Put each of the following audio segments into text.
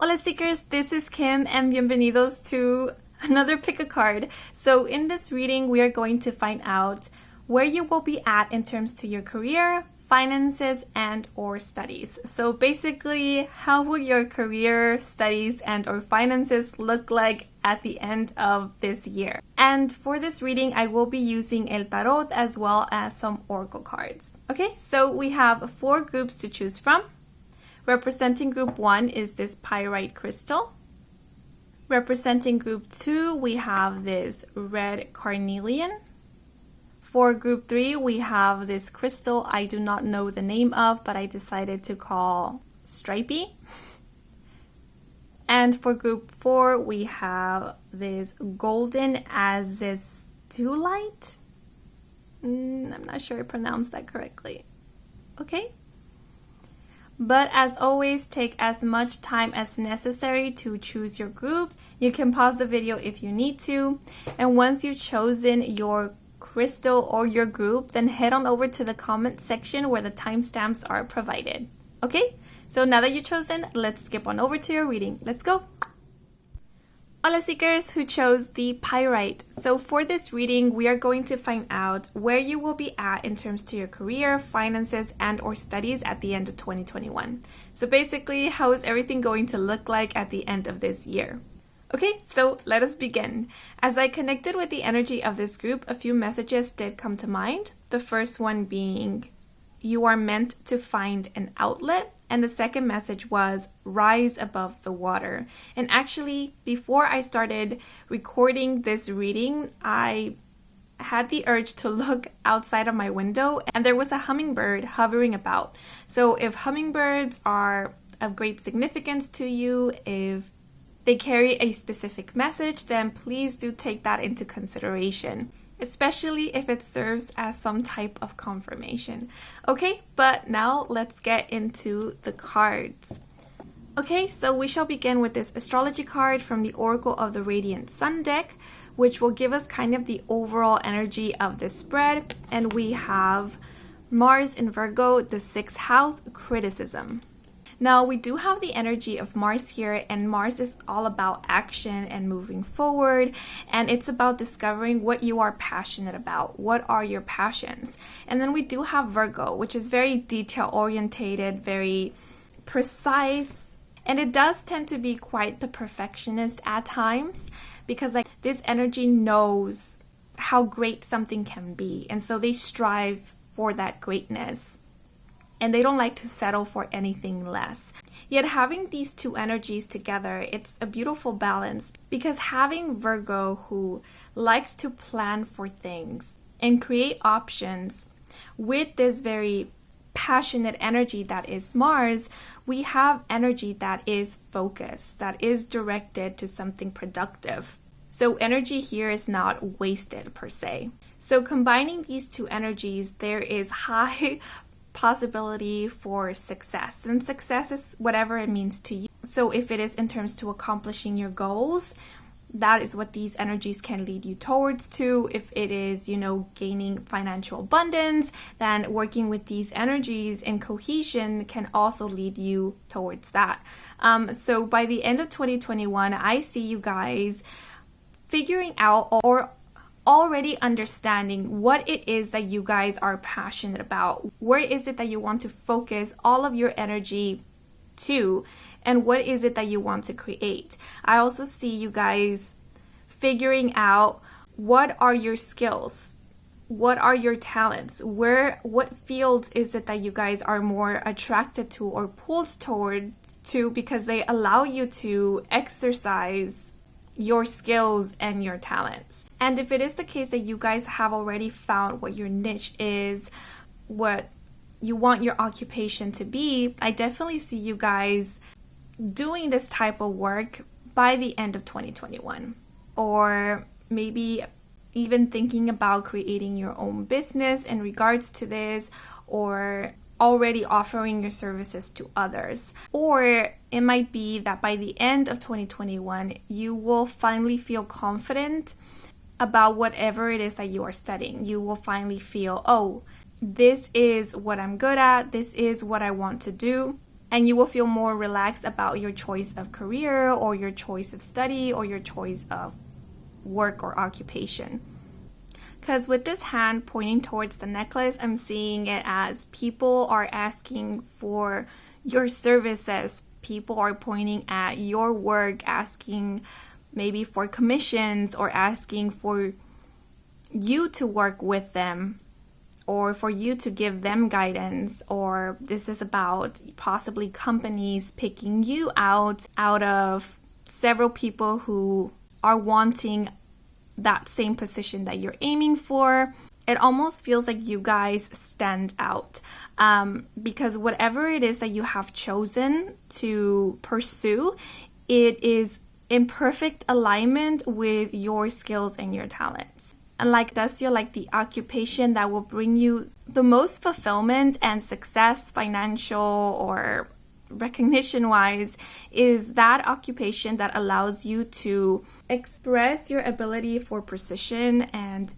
Hola Seekers, this is Kim and bienvenidos to another pick a card. So in this reading, we are going to find out where you will be at in terms to your career, finances, and or studies. So basically, how will your career, studies, and or finances look like at the end of this year? And for this reading, I will be using El Tarot as well as some Oracle cards. Okay, so we have 4 groups to choose from. Representing group 1 is this pyrite crystal. Representing group 2, we have this red carnelian. For group 3, we have this crystal I do not know the name of, but I decided to call stripy. And for group 4, we have this golden azeztulite. I'm not sure I pronounced that correctly. Okay. But as always, take as much time as necessary to choose your group. You can pause the video if you need to. And once you've chosen your crystal or your group, then head on over to the comment section where the timestamps are provided. Okay? So now that you've chosen, let's skip on over to your reading. Let's go! Hola Seekers who chose the pyrite. So for this reading, we are going to find out where you will be at in terms to your career, finances, and or studies at the end of 2021. So basically, how is everything going to look like at the end of this year? Okay, so let us begin. As I connected with the energy of this group, a few messages did come to mind. The first one being, you are meant to find an outlet. And the second message was rise above the water. And actually, before I started recording this reading, I had the urge to look outside of my window and there was a hummingbird hovering about. So if hummingbirds are of great significance to you, if they carry a specific message, then please do take that into consideration, especially if it serves as some type of confirmation. Okay, but now let's get into the cards. Okay, so we shall begin with this astrology card from the Oracle of the Radiant Sun deck, which will give us kind of the overall energy of this spread. And we have Mars in Virgo, the 6th house, criticism. Now, we do have the energy of Mars here, and Mars is all about action and moving forward, and it's about discovering what you are passionate about. What are your passions? And then we do have Virgo, which is very detail-orientated, very precise, and it does tend to be quite the perfectionist at times, because like this energy knows how great something can be, and so they strive for that greatness. And they don't like to settle for anything less. Yet having these two energies together, it's a beautiful balance, because having Virgo who likes to plan for things and create options with this very passionate energy that is Mars, we have energy that is focused, that is directed to something productive. So energy here is not wasted per se. So combining these two energies, there is high possibility for success, and success is whatever it means to you. So if it is in terms to accomplishing your goals, that is what these energies can lead you towards to. If it is, gaining financial abundance, then working with these energies in cohesion can also lead you towards that. So by the end of 2021, I see you guys figuring out or already understanding what it is that you guys are passionate about. Where is it that you want to focus all of your energy to, and what is it that you want to create? I also see you guys figuring out what are your skills, what are your talents, what fields is it that you guys are more attracted to or pulled toward to, because they allow you to exercise your skills and your talents. And if it is the case that you guys have already found what your niche is, what you want your occupation to be, I definitely see you guys doing this type of work by the end of 2021. Or maybe even thinking about creating your own business in regards to this, or already offering your services to others. Or it might be that by the end of 2021, you will finally feel confident about whatever it is that you are studying. You will finally feel, oh, this is what I'm good at, this is what I want to do. and you will feel more relaxed about your choice of career or your choice of study or your choice of work or occupation. Because with this hand pointing towards the necklace, I'm seeing it as people are asking for your services. People are pointing at your work, asking maybe for commissions or asking for you to work with them or for you to give them guidance. Or this is about possibly companies picking you out of several people who are wanting that same position that you're aiming for. It almost feels like you guys stand out because whatever it is that you have chosen to pursue, it is in perfect alignment with your skills and your talents. And like, it does feel like the occupation that will bring you the most fulfillment and success, financial or recognition-wise, is that occupation that allows you to express your ability for precision and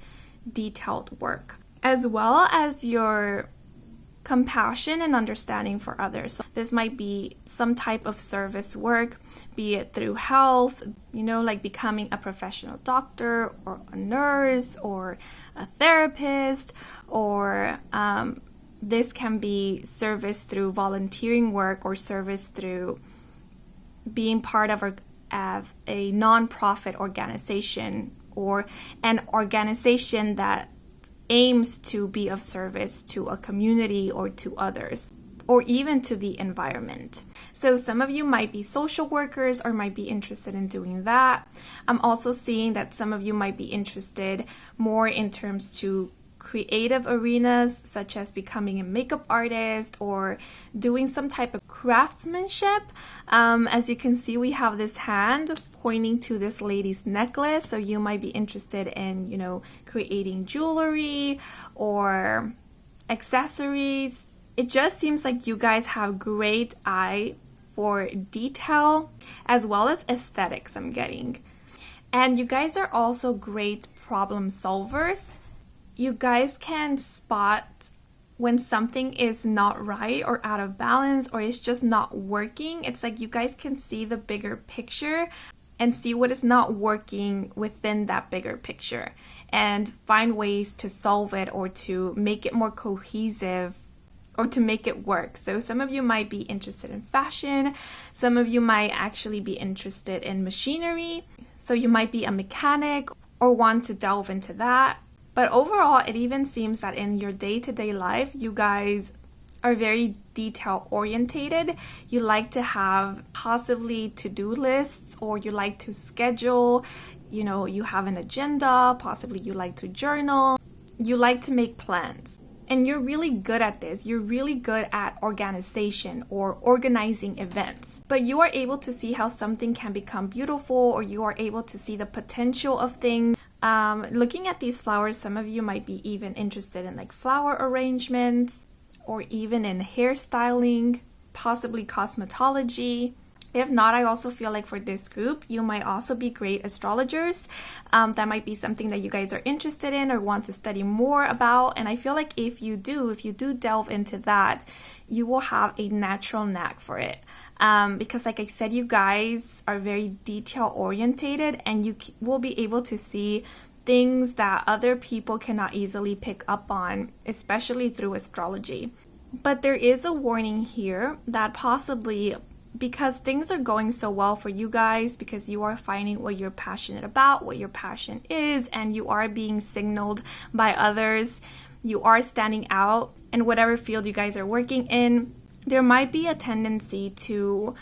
detailed work, as well as your compassion and understanding for others. So this might be some type of service work, be it through health, like becoming a professional doctor or a nurse or a therapist, or this can be service through volunteering work or service through being part of a non-profit organization or an organization that aims to be of service to a community or to others, or even to the environment. So some of you might be social workers or might be interested in doing that. I'm also seeing that some of you might be interested more in terms to creative arenas, such as becoming a makeup artist or doing some type of craftsmanship. As you can see, we have this hand pointing to this lady's necklace, so you might be interested in, creating jewelry or accessories. It just seems like you guys have great eye for detail as well as aesthetics, I'm getting. And you guys are also great problem solvers. You guys can spot when something is not right or out of balance or it's just not working. It's like you guys can see the bigger picture and see what is not working within that bigger picture and find ways to solve it or to make it more cohesive or to make it work. So some of you might be interested in fashion. Some of you might actually be interested in machinery. So you might be a mechanic or want to delve into that. But overall, it even seems that in your day-to-day life, you guys are very detail orientated. You like to have possibly to-do lists, or you like to schedule, you have an agenda, possibly you like to journal, you like to make plans. And you're really good at this. You're really good at organization or organizing events. But you are able to see how something can become beautiful, or you are able to see the potential of things. Looking at these flowers, some of you might be even interested in like flower arrangements or even in hairstyling, possibly cosmetology. If not, I also feel like for this group, you might also be great astrologers. That might be something that you guys are interested in or want to study more about. And I feel like if you do delve into that, you will have a natural knack for it. Because like I said, you guys are very detail orientated and you will be able to see things that other people cannot easily pick up on, especially through astrology. But there is a warning here that possibly, because things are going so well for you guys, because you are finding what you're passionate about, what your passion is, and you are being signaled by others, you are standing out in whatever field you guys are working in, there might be a tendency to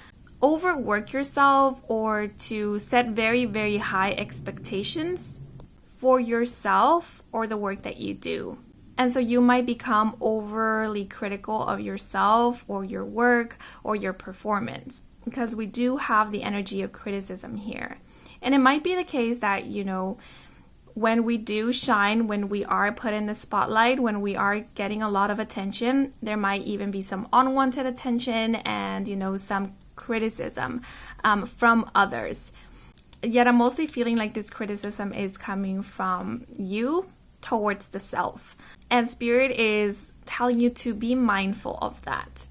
overwork yourself or to set very, very high expectations for yourself or the work that you do. And so you might become overly critical of yourself or your work or your performance, because we do have the energy of criticism here. And it might be the case that, when we do shine, when we are put in the spotlight, when we are getting a lot of attention, there might even be some unwanted attention and, some criticism from others. Yet I'm mostly feeling like this criticism is coming from you towards the self. And Spirit is telling you to be mindful of that.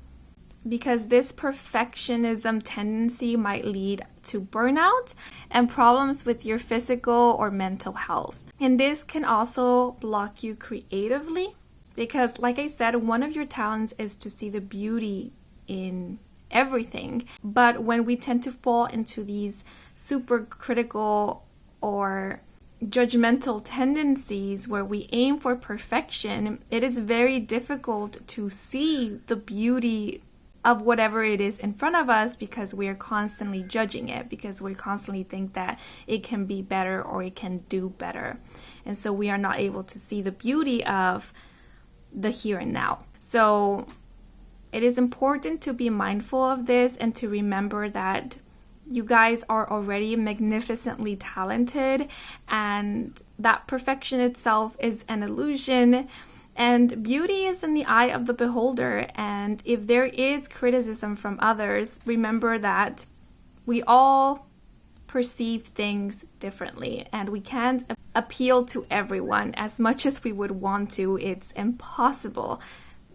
because this perfectionism tendency might lead to burnout and problems with your physical or mental health. And this can also block you creatively because, like I said, one of your talents is to see the beauty in everything. But when we tend to fall into these super critical or judgmental tendencies where we aim for perfection, it is very difficult to see the beauty of whatever it is in front of us because we are constantly judging it, because we constantly think that it can be better or it can do better. And so we are not able to see the beauty of the here and now. So it is important to be mindful of this and to remember that you guys are already magnificently talented and that perfection itself is an illusion. And beauty is in the eye of the beholder. And if there is criticism from others, remember that we all perceive things differently and we can't appeal to everyone as much as we would want to. It's impossible.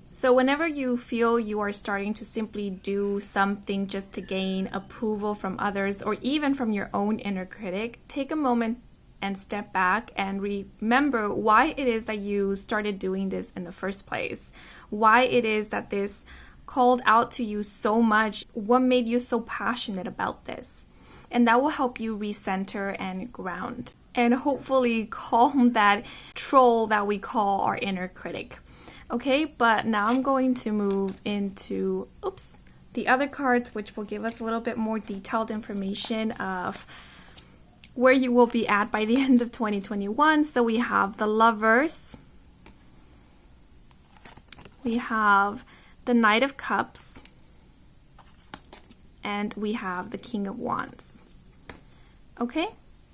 So whenever you feel you are starting to simply do something just to gain approval from others or even from your own inner critic, take a moment and step back and remember why it is that you started doing this in the first place. Why it is that this called out to you so much. What made you so passionate about this? And that will help you recenter and ground and hopefully calm that troll that we call our inner critic. Okay, but now I'm going to move into the other cards, which will give us a little bit more detailed information of where you will be at by the end of 2021. So we have the Lovers, we have the Knight of Cups, and we have the King of Wands. Okay,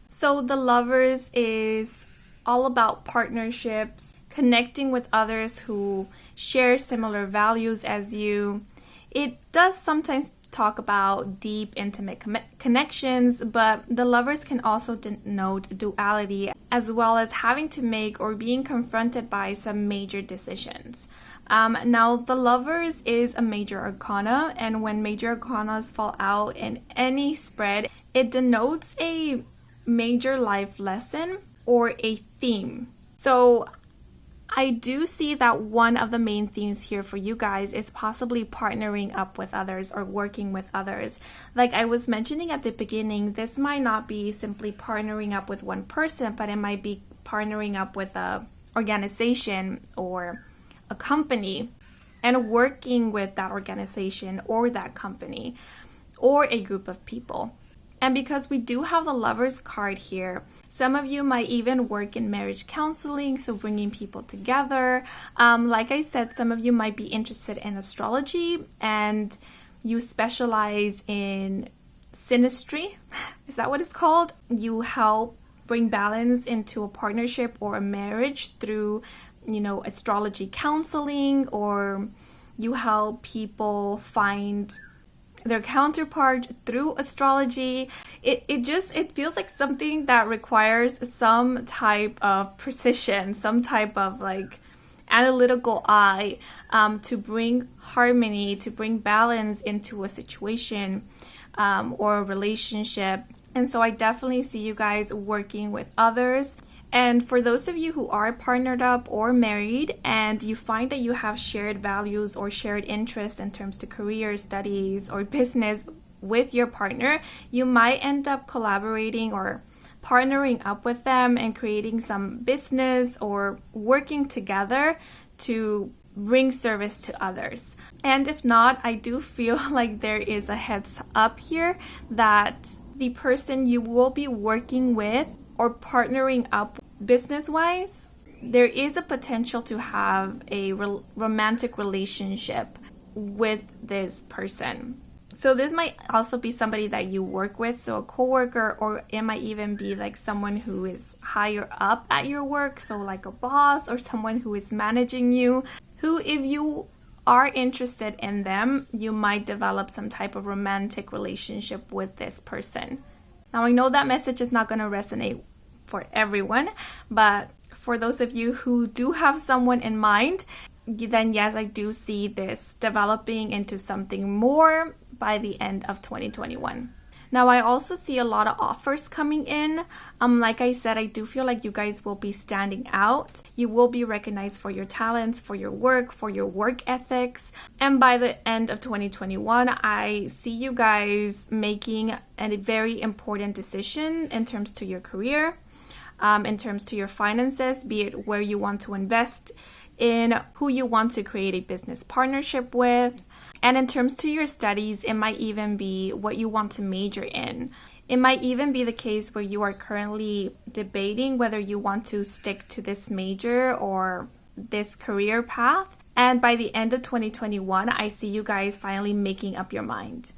so the Lovers is all about partnerships, connecting with others who share similar values as you. It does sometimes talk about deep, intimate connections, but the Lovers can also denote duality as well as having to make or being confronted by some major decisions. Now, the Lovers is a major arcana, and when major arcanas fall out in any spread, it denotes a major life lesson or a theme. So I do see that one of the main themes here for you guys is possibly partnering up with others or working with others. Like I was mentioning at the beginning, this might not be simply partnering up with one person, but it might be partnering up with a organization or a company and working with that organization or that company or a group of people. And because we do have the Lovers card here, some of you might even work in marriage counseling, so bringing people together. Like I said, some of you might be interested in astrology and you specialize in synastry. Is that what it's called? You help bring balance into a partnership or a marriage through, astrology counseling, or you help people find their counterpart through astrology. It feels like something that requires some type of precision, some type of analytical eye to bring harmony, to bring balance into a situation or a relationship. And so I definitely see you guys working with others. And for those of you who are partnered up or married and you find that you have shared values or shared interests in terms to career, studies, or business with your partner, you might end up collaborating or partnering up with them and creating some business or working together to bring service to others. And if not, I do feel like there is a heads up here that the person you will be working with or partnering up business-wise, there is a potential to have a romantic relationship with this person. So this might also be somebody that you work with, so a coworker, or it might even be like someone who is higher up at your work, so like a boss or someone who is managing you, who, if you are interested in them, you might develop some type of romantic relationship with this person. Now, I know that message is not going to resonate for everyone, but for those of you who do have someone in mind, then yes, I do see this developing into something more by the end of 2021. Now, I also see a lot of offers coming in. Like I said, I do feel like you guys will be standing out. You will be recognized for your talents, for your work ethics. And by the end of 2021, I see you guys making a very important decision in terms to your career, in terms to your finances, be it where you want to invest in, who you want to create a business partnership with. And in terms to your studies, it might even be what you want to major in. It might even be the case where you are currently debating whether you want to stick to this major or this career path. And by the end of 2021, I see you guys finally making up your mind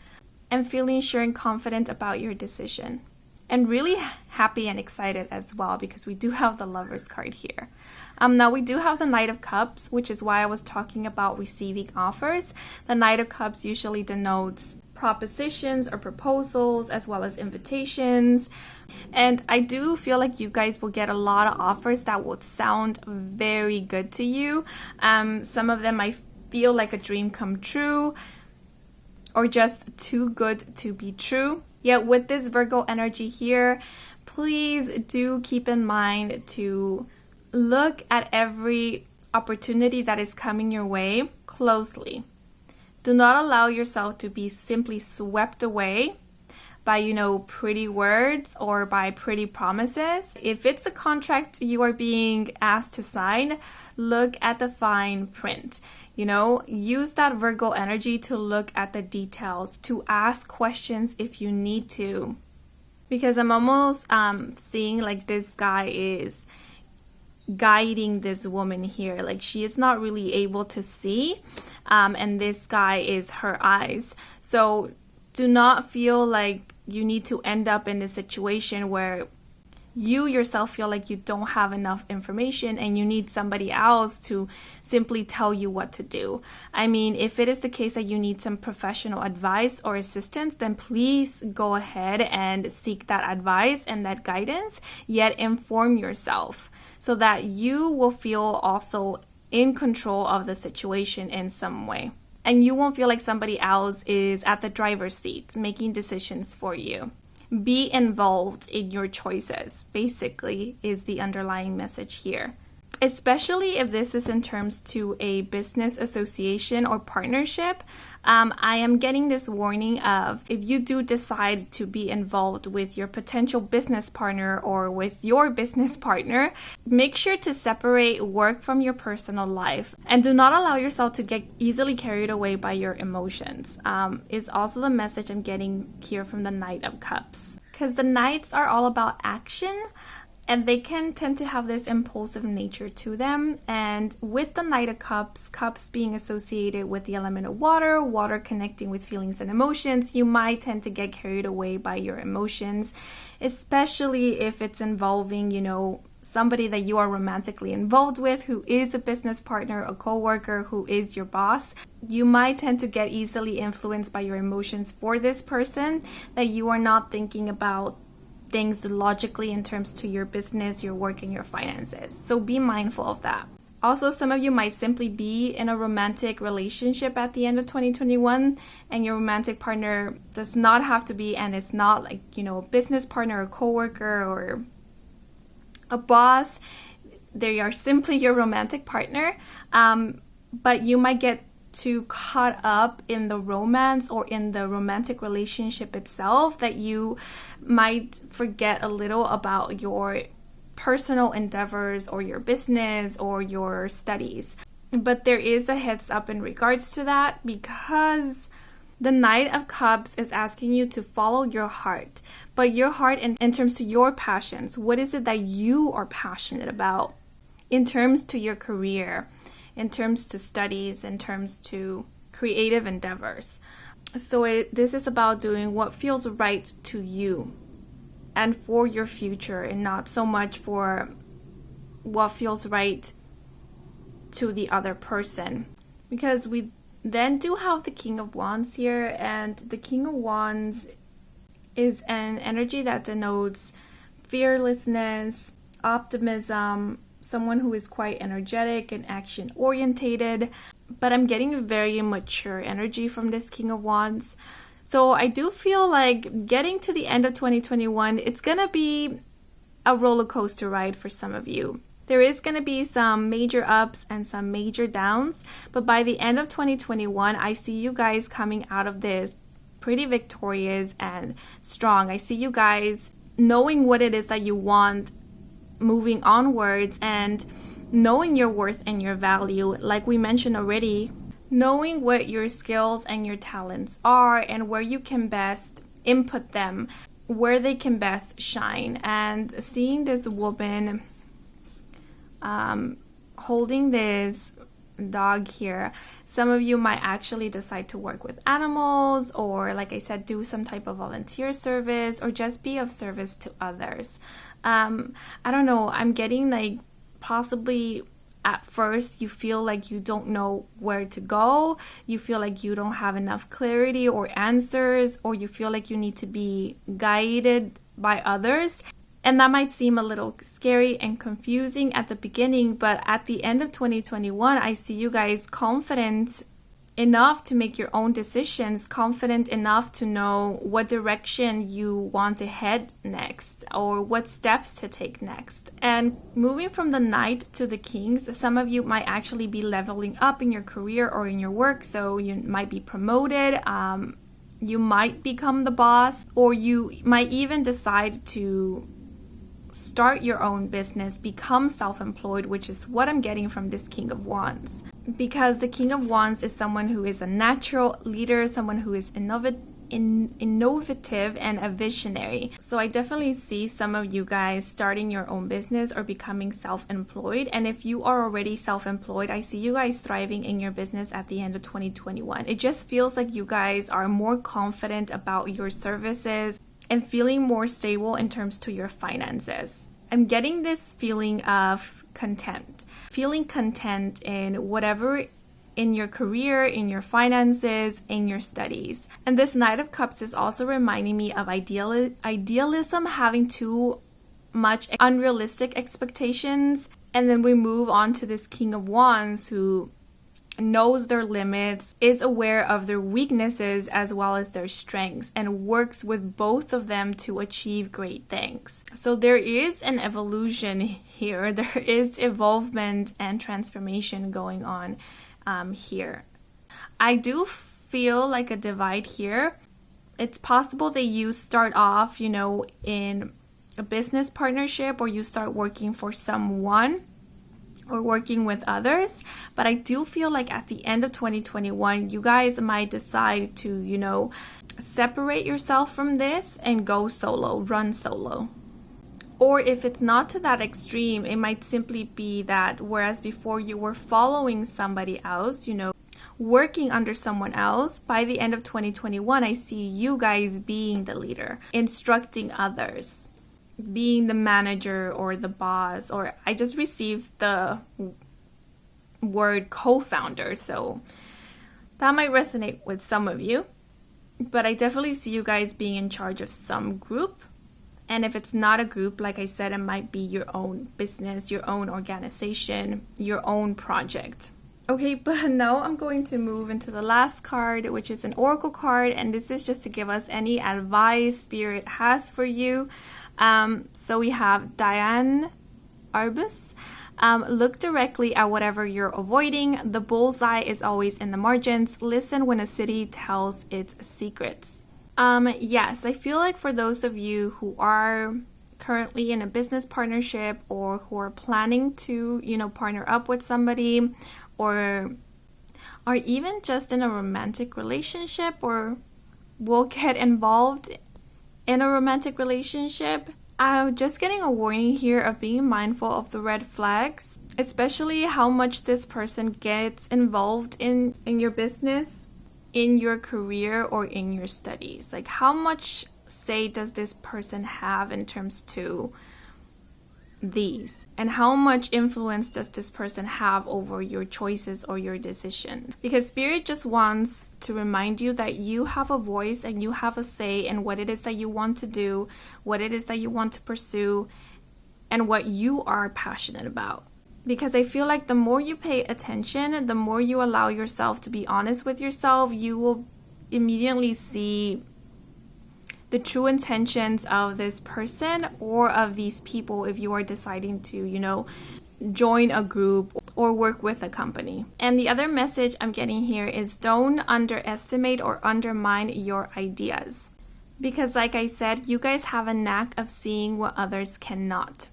and feeling sure and confident about your decision. And really happy and excited as well, because we do have the Lovers card here. Now we do have the Knight of Cups, which is why I was talking about receiving offers. The Knight of Cups usually denotes propositions or proposals as well as invitations. And I do feel like you guys will get a lot of offers that will sound very good to you. Some of them I feel like a dream come true or just too good to be true. Yet with this Virgo energy here, please do keep in mind to look at every opportunity that is coming your way closely. Do not allow yourself to be simply swept away by, pretty words or by pretty promises. If it's a contract you are being asked to sign, look at the fine print. Use that Virgo energy to look at the details, to ask questions if you need to. Because I'm almost seeing like this guy is guiding this woman here. Like she is not really able to see, and this guy is her eyes. So do not feel like you need to end up in this situation where you yourself feel like you don't have enough information and you need somebody else to simply tell you what to do. I mean, if it is the case that you need some professional advice or assistance, then please go ahead and seek that advice and that guidance, yet inform yourself so that you will feel also in control of the situation in some way. And you won't feel like somebody else is at the driver's seat making decisions for you. Be involved in your choices, basically, is the underlying message here. Especially if this is in terms to a business association or partnership. I am getting this warning of if you do decide to be involved with your potential business partner or with your business partner, make sure to separate work from your personal life and do not allow yourself to get easily carried away by your emotions. Is also the message I'm getting here from the Knight of Cups. Because the Knights are all about action, and they can tend to have this impulsive nature to them. And with the Knight of Cups, cups being associated with the element of water, water connecting with feelings and emotions, you might tend to get carried away by your emotions, especially if it's involving, somebody that you are romantically involved with, who is a business partner, a co-worker, who is your boss. You might tend to get easily influenced by your emotions for this person, that you are not thinking about things logically in terms to your business, your work, and your finances. So be mindful of that. Also, some of you might simply be in a romantic relationship at the end of 2021, and your romantic partner does not have to be, and it's not like, a business partner, a coworker, or a boss. They are simply your romantic partner, but you might get too caught up in the romance or in the romantic relationship itself that you might forget a little about your personal endeavors or your business or your studies. But there is a heads up in regards to that, because the Knight of Cups is asking you to follow your heart, but your heart in terms to your passions. What is it that you are passionate about in terms to your career, in terms to studies, in terms to creative endeavors? So this is about doing what feels right to you and for your future, and not so much for what feels right to the other person. Because we then do have the King of Wands here, and the King of Wands is an energy that denotes fearlessness, optimism, someone who is quite energetic and action orientated, but I'm getting very mature energy from this King of Wands. So I do feel like getting to the end of 2021, it's gonna be a roller coaster ride for some of you. There is going to be some major ups and some major downs, but by the end of 2021, I see you guys coming out of this pretty victorious and strong. I see you guys knowing what it is that you want, moving onwards, and knowing your worth and your value. Like we mentioned already, knowing what your skills and your talents are and where you can best input them, where they can best shine. And seeing this woman holding this dog here, some of you might actually decide to work with animals, or like I said, do some type of volunteer service, or just be of service to others. I don't know, I'm getting like possibly at first you feel like you don't know where to go, you feel like you don't have enough clarity or answers, or you feel like you need to be guided by others. And that might seem a little scary and confusing at the beginning, but at the end of 2021, I see you guys confident enough to make your own decisions, confident enough to know what direction you want to head next, or what steps to take next. And moving from the Knight to the Kings, some of you might actually be leveling up in your career or in your work, so you might be promoted, you might become the boss, or you might even decide to start your own business, become self-employed, which is what I'm getting from this King of Wands. Because the King of Wands is someone who is a natural leader, someone who is innovative and a visionary. So I definitely see some of you guys starting your own business or becoming self-employed. And if you are already self-employed, I see you guys thriving in your business at the end of 2021. It just feels like you guys are more confident about your services and feeling more stable in terms to your finances. I'm getting this feeling of content, feeling content in whatever, in your career, in your finances, in your studies. And this Knight of Cups is also reminding me of idealism, having too much unrealistic expectations. And then we move on to this King of Wands who knows their limits, is aware of their weaknesses as well as their strengths, and works with both of them to achieve great things. So there is an evolution here. There is evolvement and transformation going on here. I do feel like a divide here. It's possible that you start off, in a business partnership, or you start working for someone or working with others, but I do feel like at the end of 2021, you guys might decide to, separate yourself from this and go solo, run solo. Or if it's not to that extreme, it might simply be that whereas before you were following somebody else, working under someone else, by the end of 2021, I see you guys being the leader, instructing others, being the manager or the boss, or I just received the word co-founder, so that might resonate with some of you. But I definitely see you guys being in charge of some group. And if it's not a group, like I said, it might be your own business, your own organization, your own project. Okay, but now I'm going to move into the last card, which is an oracle card, and this is just to give us any advice Spirit has for you. So we have Diane Arbus. Look directly at whatever you're avoiding. The bullseye is always in the margins. Listen when a city tells its secrets. Yes, I feel like for those of you who are currently in a business partnership, or who are planning to, partner up with somebody, or are even just in a romantic relationship, or will get involved in a romantic relationship, I'm just getting a warning here of being mindful of the red flags, especially how much this person gets involved in your business, in your career, or in your studies. Like, how much say does this person have in terms to these, and how much influence does this person have over your choices or your decision? Because Spirit just wants to remind you that you have a voice and you have a say in what it is that you want to do, what it is that you want to pursue, and what you are passionate about. Because I feel like the more you pay attention, the more you allow yourself to be honest with yourself, you will immediately see the true intentions of this person or of these people if you are deciding to, join a group or work with a company. And the other message I'm getting here is don't underestimate or undermine your ideas. Because like I said, you guys have a knack of seeing what others cannot.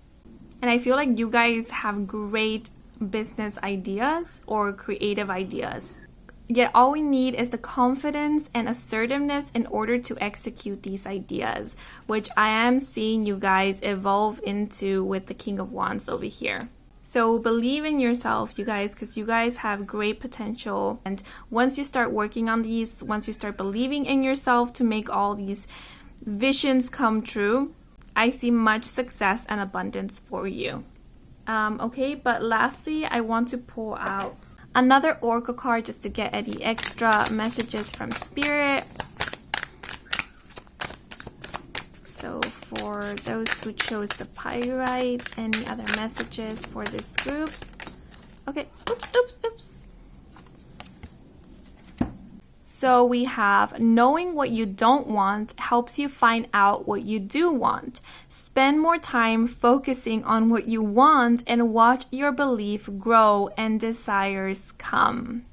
And I feel like you guys have great business ideas or creative ideas. Yet all we need is the confidence and assertiveness in order to execute these ideas, which I am seeing you guys evolve into with the King of Wands over here. So believe in yourself, you guys, because you guys have great potential. And once you start working on these, once you start believing in yourself to make all these visions come true, I see much success and abundance for you. Okay, but lastly, I want to pull out another Oracle card just to get any extra messages from Spirit. So for those who chose the Pyrite, any other messages for this group? Okay, oops. So we have knowing what you don't want helps you find out what you do want. Spend more time focusing on what you want and watch your belief grow and desires come.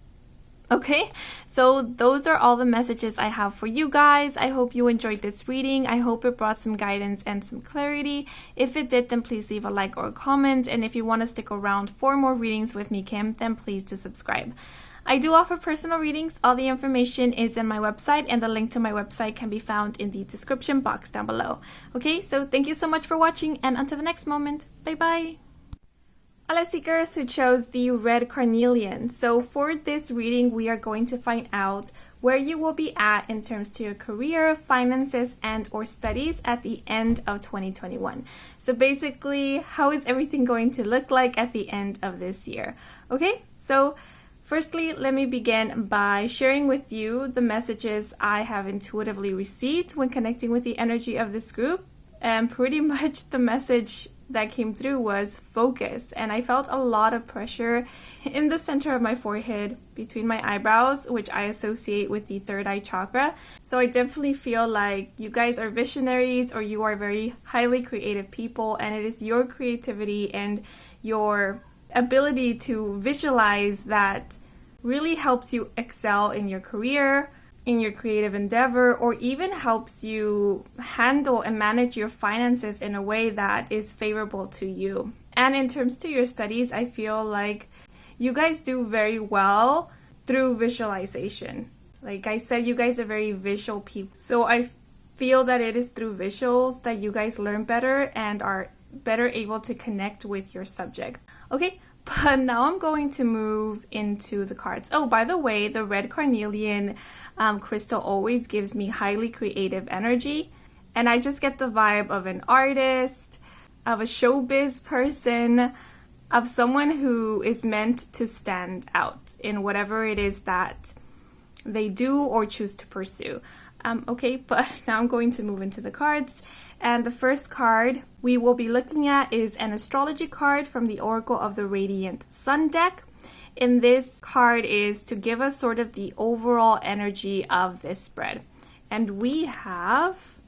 Okay, so those are all the messages I have for you guys. I hope you enjoyed this reading. I hope it brought some guidance and some clarity. If it did, then please leave a like or a comment. And if you want to stick around for more readings with me, Kim, then please do subscribe. I do offer personal readings. All the information is in my website, and the link to my website can be found in the description box down below. Okay, so thank you so much for watching, and until the next moment, bye-bye. All seekers who chose the red carnelian. So for this reading, we are going to find out where you will be at in terms to your career, finances, and or studies at the end of 2021. So basically, how is everything going to look like at the end of this year? Okay, so firstly, let me begin by sharing with you the messages I have intuitively received when connecting with the energy of this group. And pretty much the message that came through was focus. And I felt a lot of pressure in the center of my forehead between my eyebrows, which I associate with the third eye chakra. So I definitely feel like you guys are visionaries or you are very highly creative people, and it is your creativity and your ability to visualize that really helps you excel in your career, in your creative endeavor, or even helps you handle and manage your finances in a way that is favorable to you. And in terms to your studies, I feel like you guys do very well through visualization. Like I said, you guys are very visual people. So I feel that it is through visuals that you guys learn better and are better able to connect with your subject. Okay, but now I'm going to move into the cards. Oh, by the way, the red carnelian crystal always gives me highly creative energy. And I just get the vibe of an artist, of a showbiz person, of someone who is meant to stand out in whatever it is that they do or choose to pursue. Okay, but now I'm going to move into the cards. And the first card we will be looking at is an astrology card from the Oracle of the Radiant Sun deck. And this card is to give us sort of the overall energy of this spread. And we have,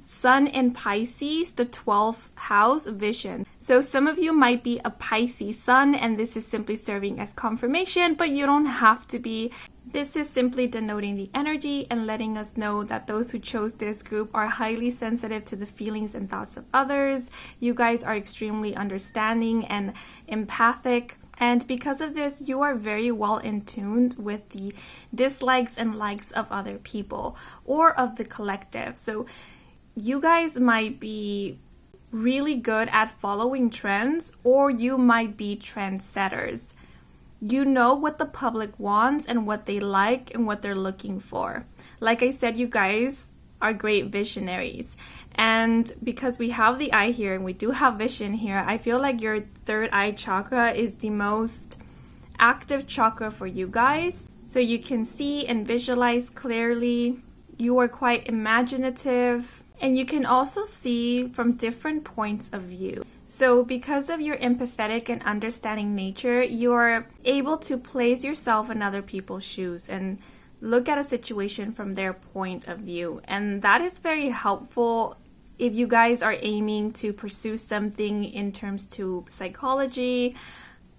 Sun in Pisces, the 12th house vision. So some of you might be a Pisces sun, and this is simply serving as confirmation, but you don't have to be. This is simply denoting the energy and letting us know that those who chose this group are highly sensitive to the feelings and thoughts of others. You guys are extremely understanding and empathic. And because of this, you are very well in tune with the dislikes and likes of other people or of the collective. So you guys might be really good at following trends, or you might be trendsetters. You know what the public wants and what they like and what they're looking for. Like I said, you guys are great visionaries. And because we have the eye here and we do have vision here, I feel like your third eye chakra is the most active chakra for you guys. So you can see and visualize clearly. You are quite imaginative. And you can also see from different points of view. So because of your empathetic and understanding nature, you're able to place yourself in other people's shoes and look at a situation from their point of view. And that is very helpful if you guys are aiming to pursue something in terms to psychology,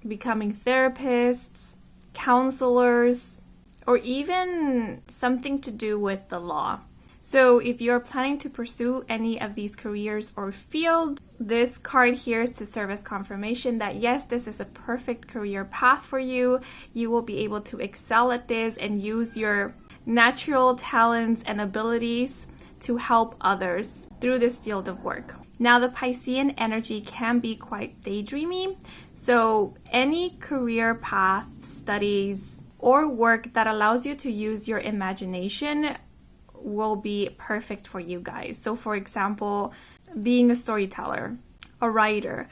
becoming therapists, counselors, or even something to do with the law. So if you're planning to pursue any of these careers or fields, this card here is to serve as confirmation that yes, this is a perfect career path for you. You will be able to excel at this and use your natural talents and abilities to help others through this field of work. Now, the Piscean energy can be quite daydreamy, so any career path, studies, or work that allows you to use your imagination will be perfect for you guys. So for example, being a storyteller, a writer.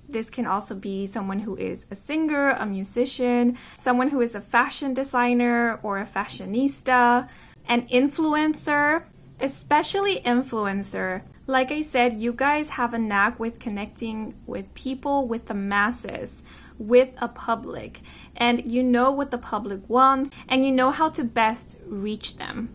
This can also be someone who is a singer, a musician, someone who is a fashion designer or a fashionista, an influencer, especially influencer. Like I said, you guys have a knack with connecting with people, with the masses, with a public, and you know what the public wants and you know how to best reach them.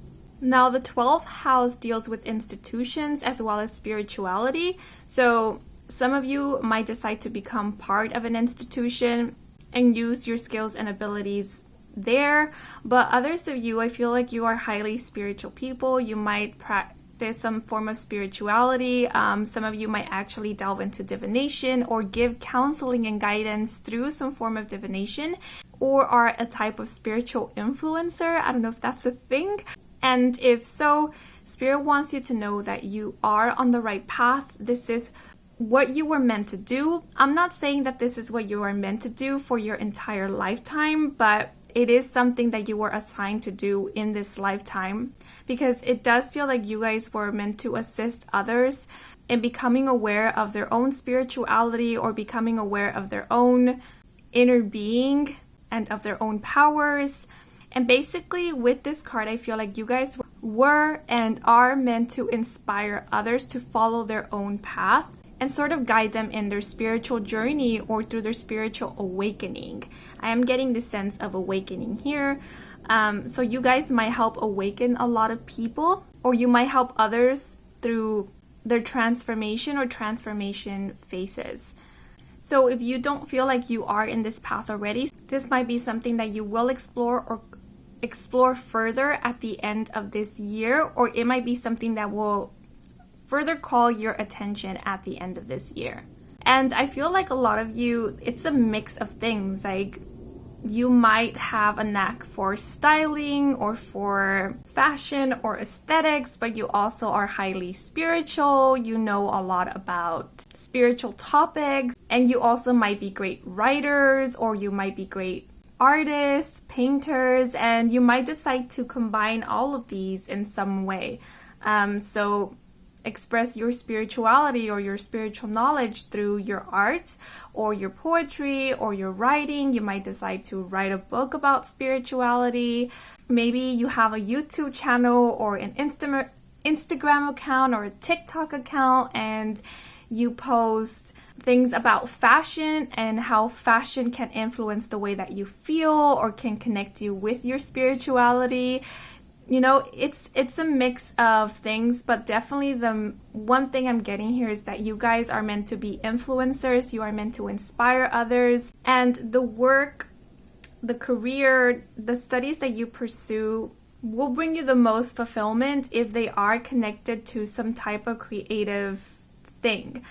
Now, the 12th house deals with institutions as well as spirituality. So some of you might decide to become part of an institution and use your skills and abilities there. But others of you, I feel like you are highly spiritual people. You might practice some form of spirituality. Some of you might actually delve into divination or give counseling and guidance through some form of divination, or are a type of spiritual influencer. I don't know if that's a thing. And if so, Spirit wants you to know that you are on the right path. This is what you were meant to do. I'm not saying that this is what you are meant to do for your entire lifetime, but it is something that you were assigned to do in this lifetime, because it does feel like you guys were meant to assist others in becoming aware of their own spirituality or becoming aware of their own inner being and of their own powers. And basically with this card, I feel like you guys were and are meant to inspire others to follow their own path and sort of guide them in their spiritual journey or through their spiritual awakening. I am getting the sense of awakening here. So you guys might help awaken a lot of people, or you might help others through their transformation or transformation phases. So if you don't feel like you are in this path already, this might be something that you will explore further at the end of this year, or it might be something that will further call your attention at the end of this year. And I feel like a lot of you, it's a mix of things. Like you might have a knack for styling or for fashion or aesthetics, but you also are highly spiritual. You know a lot about spiritual topics, and you also might be great writers, or you might be great artists, painters, and you might decide to combine all of these in some way. So express your spirituality or your spiritual knowledge through your art or your poetry or your writing. You might decide to write a book about spirituality. Maybe you have a YouTube channel or an Instagram account or a TikTok account, and you post things about fashion and how fashion can influence the way that you feel or can connect you with your spirituality. You know, it's a mix of things, but definitely the one thing I'm getting here is that you guys are meant to be influencers. You are meant to inspire others, and the work, the career, the studies that you pursue will bring you the most fulfillment if they are connected to some type of creative thing,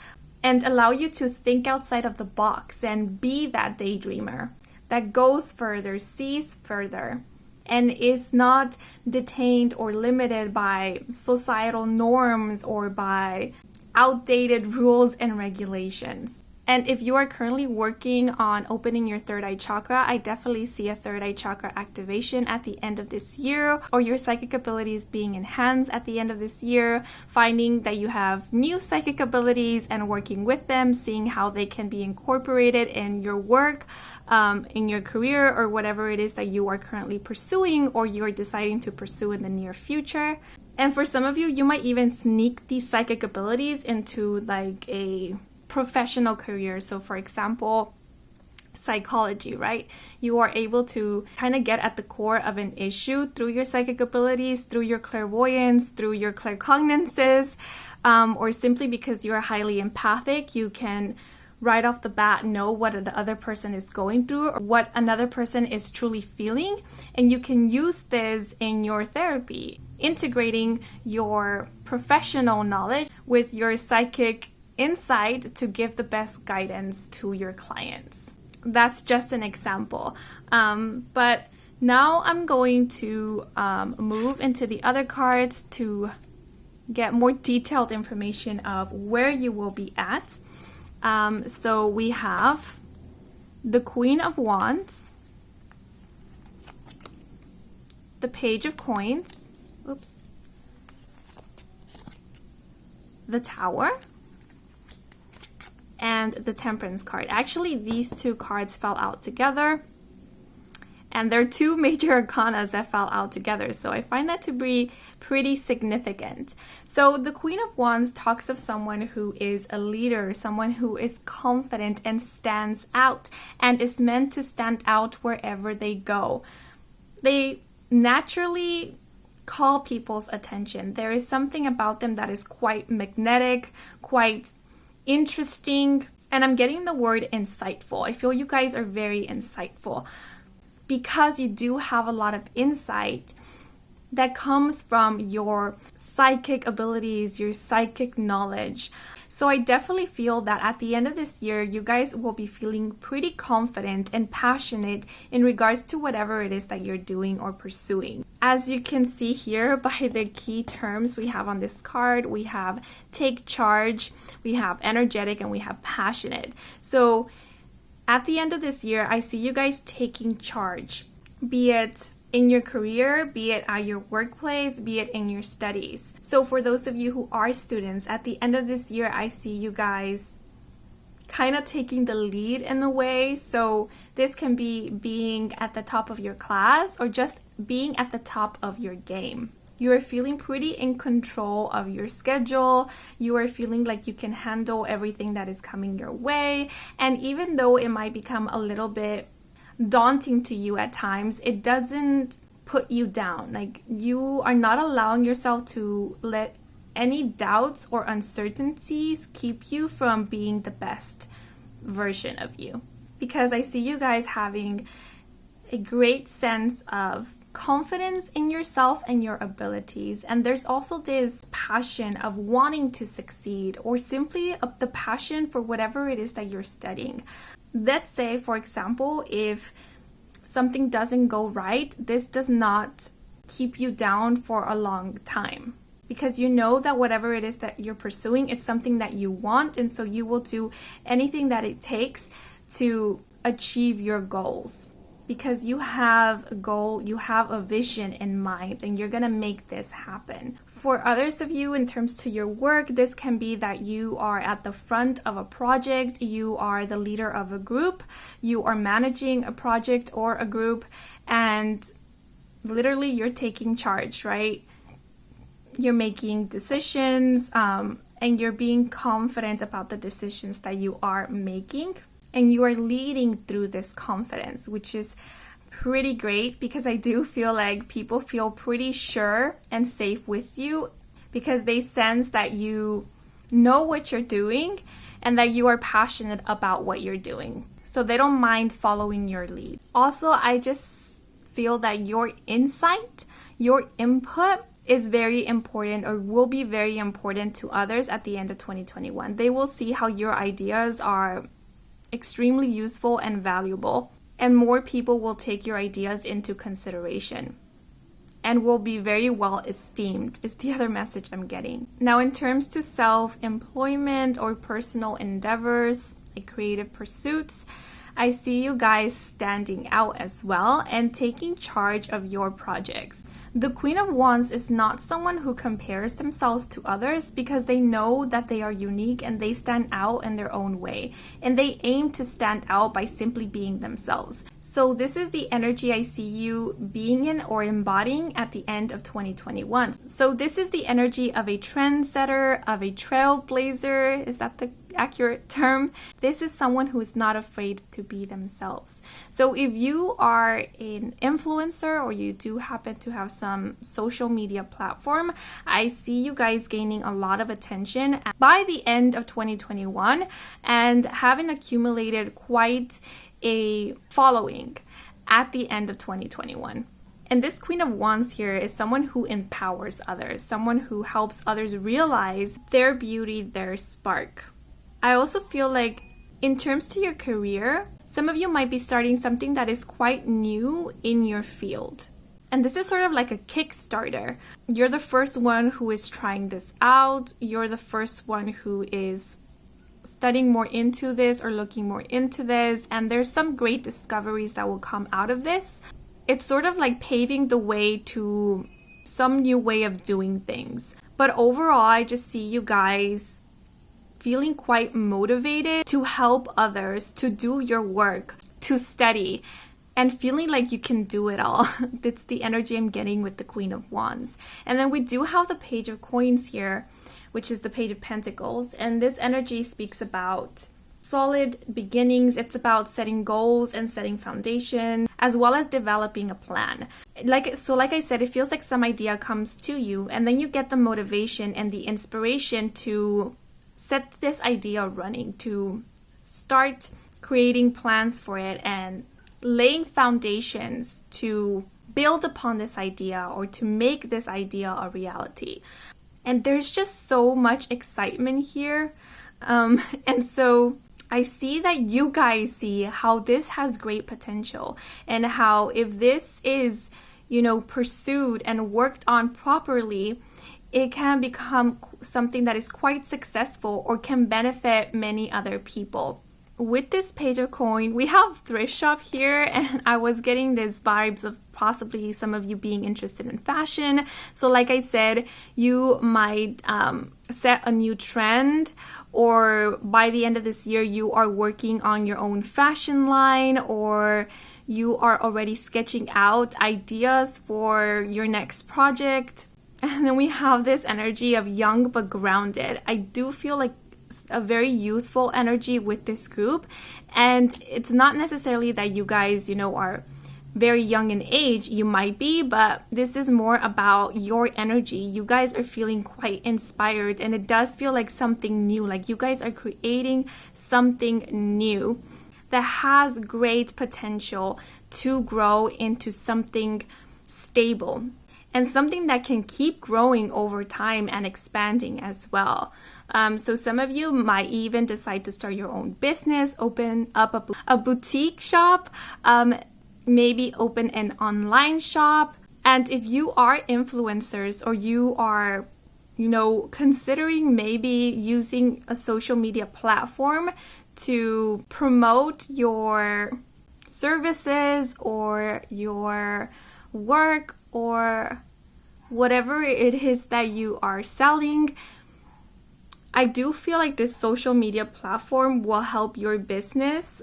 and allow you to think outside of the box and be that daydreamer that goes further, sees further, and is not detained or limited by societal norms or by outdated rules and regulations. And if you are currently working on opening your third eye chakra, I definitely see a third eye chakra activation at the end of this year, or your psychic abilities being enhanced at the end of this year, finding that you have new psychic abilities and working with them, seeing how they can be incorporated in your work, in your career, or whatever it is that you are currently pursuing or you're deciding to pursue in the near future. And for some of you, you might even sneak these psychic abilities into like a professional career. So for example, psychology, right? You are able to kind of get at the core of an issue through your psychic abilities, through your clairvoyance, through your claircognizances, or simply because you are highly empathic, you can right off the bat know what the other person is going through or what another person is truly feeling, and you can use this in your therapy, integrating your professional knowledge with your psychic insight to give the best guidance to your clients. That's just an example. But now I'm going to move into the other cards to get more detailed information of where you will be at. So we have the Queen of Wands, the Page of Coins, the Tower, and the Temperance card. Actually, these two cards fell out together, and they're two major arcanas that fell out together, so I find that to be pretty significant. So the Queen of Wands talks of someone who is a leader, someone who is confident and stands out, and is meant to stand out wherever they go. They naturally call people's attention. There is something about them that is quite magnetic, quite interesting, and I'm getting the word insightful. I feel you guys are very insightful because you do have a lot of insight that comes from your psychic abilities, your psychic knowledge. So I definitely feel that at the end of this year, you guys will be feeling pretty confident and passionate in regards to whatever it is that you're doing or pursuing. As you can see here by the key terms we have on this card, we have take charge, we have energetic, and we have passionate. So at the end of this year, I see you guys taking charge, be it in your career, be it at your workplace, be it in your studies. So for those of you who are students, at the end of this year, I see you guys kind of taking the lead in a way. So this can be being at the top of your class or just being at the top of your game. You are feeling pretty in control of your schedule. You are feeling like you can handle everything that is coming your way. And even though it might become a little bit daunting to you at times, it doesn't put you down. Like, you are not allowing yourself to let any doubts or uncertainties keep you from being the best version of you. Because I see you guys having a great sense of confidence in yourself and your abilities, and there's also this passion of wanting to succeed, or simply the passion for whatever it is that you're studying. Let's say, for example, if something doesn't go right, this does not keep you down for a long time, because you know that whatever it is that you're pursuing is something that you want, and so you will do anything that it takes to achieve your goals. Because you have a goal, you have a vision in mind, and you're gonna make this happen. For others of you, in terms to your work, this can be that you are at the front of a project, you are the leader of a group, you are managing a project or a group, and literally you're taking charge, right? You're making decisions, and you're being confident about the decisions that you are making. And you are leading through this confidence, which is pretty great, because I do feel like people feel pretty sure and safe with you because they sense that you know what you're doing and that you are passionate about what you're doing. So they don't mind following your lead. Also, I just feel that your insight, your input is very important, or will be very important to others at the end of 2021. They will see how your ideas are extremely useful and valuable, and more people will take your ideas into consideration and will be very well esteemed, is the other message I'm getting. Now, in terms to self-employment or personal endeavors, like creative pursuits, I see you guys standing out as well and taking charge of your projects. The Queen of Wands is not someone who compares themselves to others because they know that they are unique and they stand out in their own way. And they aim to stand out by simply being themselves. So this is the energy I see you being in or embodying at the end of 2021. So this is the energy of a trendsetter, of a trailblazer. Is that the accurate term? This is someone who is not afraid to be themselves. So if you are an influencer or you do happen to have some social media platform, I see you guys gaining a lot of attention by the end of 2021 and having accumulated quite a following at the end of 2021. And this Queen of Wands here is someone who empowers others, someone who helps others realize their beauty, their spark. I also feel like in terms to your career, some of you might be starting something that is quite new in your field. And this is sort of like a Kickstarter. You're the first one who is trying this out. You're the first one who is studying more into this or looking more into this. And there's some great discoveries that will come out of this. It's sort of like paving the way to some new way of doing things. But overall, I just see you guys feeling quite motivated to help others, to do your work, to study, and feeling like you can do it all. That's the energy I'm getting with the Queen of Wands. And then we do have the Page of Coins here, which is the Page of Pentacles. And this energy speaks about solid beginnings. It's about setting goals and setting foundation, as well as developing a plan. Like I said, it feels like some idea comes to you, and then you get the motivation and the inspiration to set this idea running, to start creating plans for it and laying foundations to build upon this idea or to make this idea a reality. And there's just so much excitement here. And so I see that you guys see how this has great potential and how if this is, pursued and worked on properly, it can become something that is quite successful or can benefit many other people. With this Page of Coin, we have thrift shop here, and I was getting these vibes of possibly some of you being interested in fashion. So like I said, you might set a new trend, or by the end of this year, you are working on your own fashion line, or you are already sketching out ideas for your next project. And then we have this energy of young but grounded. I do feel like a very youthful energy with this group. And it's not necessarily that you guys, are very young in age. You might be, but this is more about your energy. You guys are feeling quite inspired, and it does feel like something new. Like you guys are creating something new that has great potential to grow into something stable. And something that can keep growing over time and expanding as well. So some of you might even decide to start your own business, open up a boutique shop, maybe open an online shop. And if you are influencers or you are, considering maybe using a social media platform to promote your services or your work or whatever it is that you are selling, I do feel like this social media platform will help your business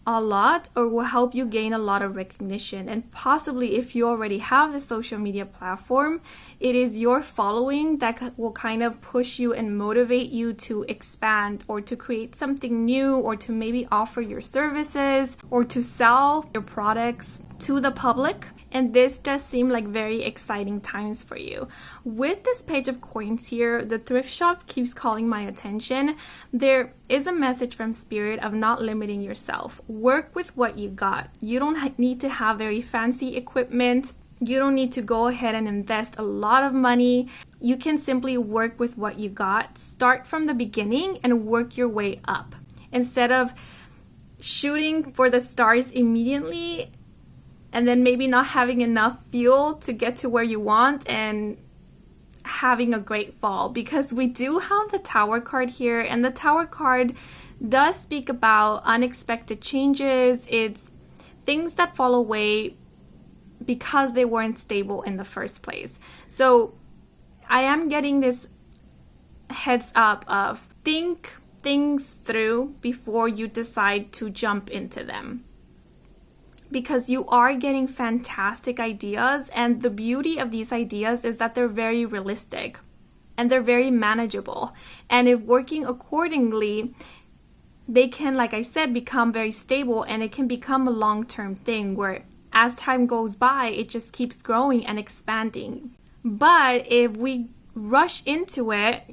a lot, or will help you gain a lot of recognition. And possibly if you already have the social media platform, it is your following that will kind of push you and motivate you to expand or to create something new, or to maybe offer your services or to sell your products to the public. And this does seem like very exciting times for you. With this Page of Coins here, the thrift shop keeps calling my attention. There is a message from Spirit of not limiting yourself. Work with what you got. You don't need to have very fancy equipment. You don't need to go ahead and invest a lot of money. You can simply work with what you got. Start from the beginning and work your way up. Instead of shooting for the stars immediately and then maybe not having enough fuel to get to where you want and having a great fall, because we do have the Tower card here, and the Tower card does speak about unexpected changes. It's things that fall away because they weren't stable in the first place. So I am getting this heads up of think things through before you decide to jump into them, because you are getting fantastic ideas, and the beauty of these ideas is that they're very realistic and they're very manageable, and if working accordingly, they can, like I said, become very stable, and it can become a long-term thing where as time goes by, it just keeps growing and expanding. But if we rush into it,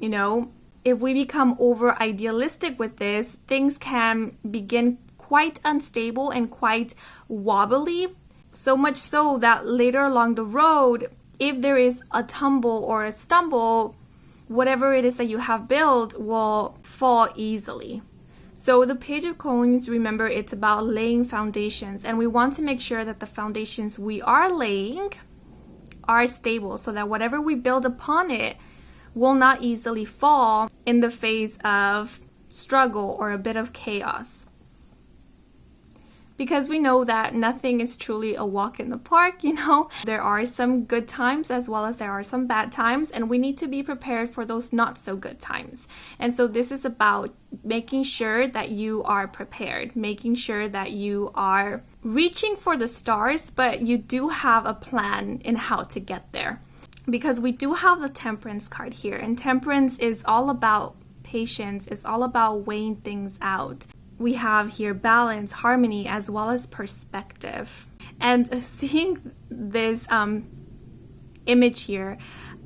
if we become over idealistic with this, things can begin quite unstable and quite wobbly. So much so that later along the road, if there is a tumble or a stumble, whatever it is that you have built will fall easily. So the Page of Coins, remember, it's about laying foundations, and we want to make sure that the foundations we are laying are stable so that whatever we build upon it will not easily fall in the face of struggle or a bit of chaos. Because we know that nothing is truly a walk in the park, There are some good times as well as there are some bad times, and we need to be prepared for those not so good times. And so this is about making sure that you are prepared, making sure that you are reaching for the stars, but you do have a plan in how to get there. Because we do have the Temperance card here, and Temperance is all about patience, it's all about weighing things out. We have here balance, harmony, as well as perspective. And seeing this image here,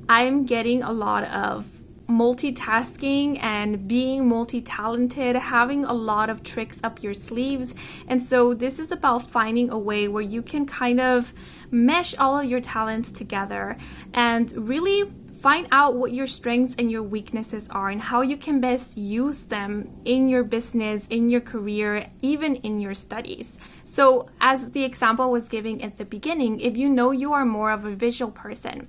I'm getting a lot of multitasking and being multi-talented, having a lot of tricks up your sleeves. And so this is about finding a way where you can kind of mesh all of your talents together and really find out what your strengths and your weaknesses are and how you can best use them in your business, in your career, even in your studies. So as the example was giving at the beginning, if you know you are more of a visual person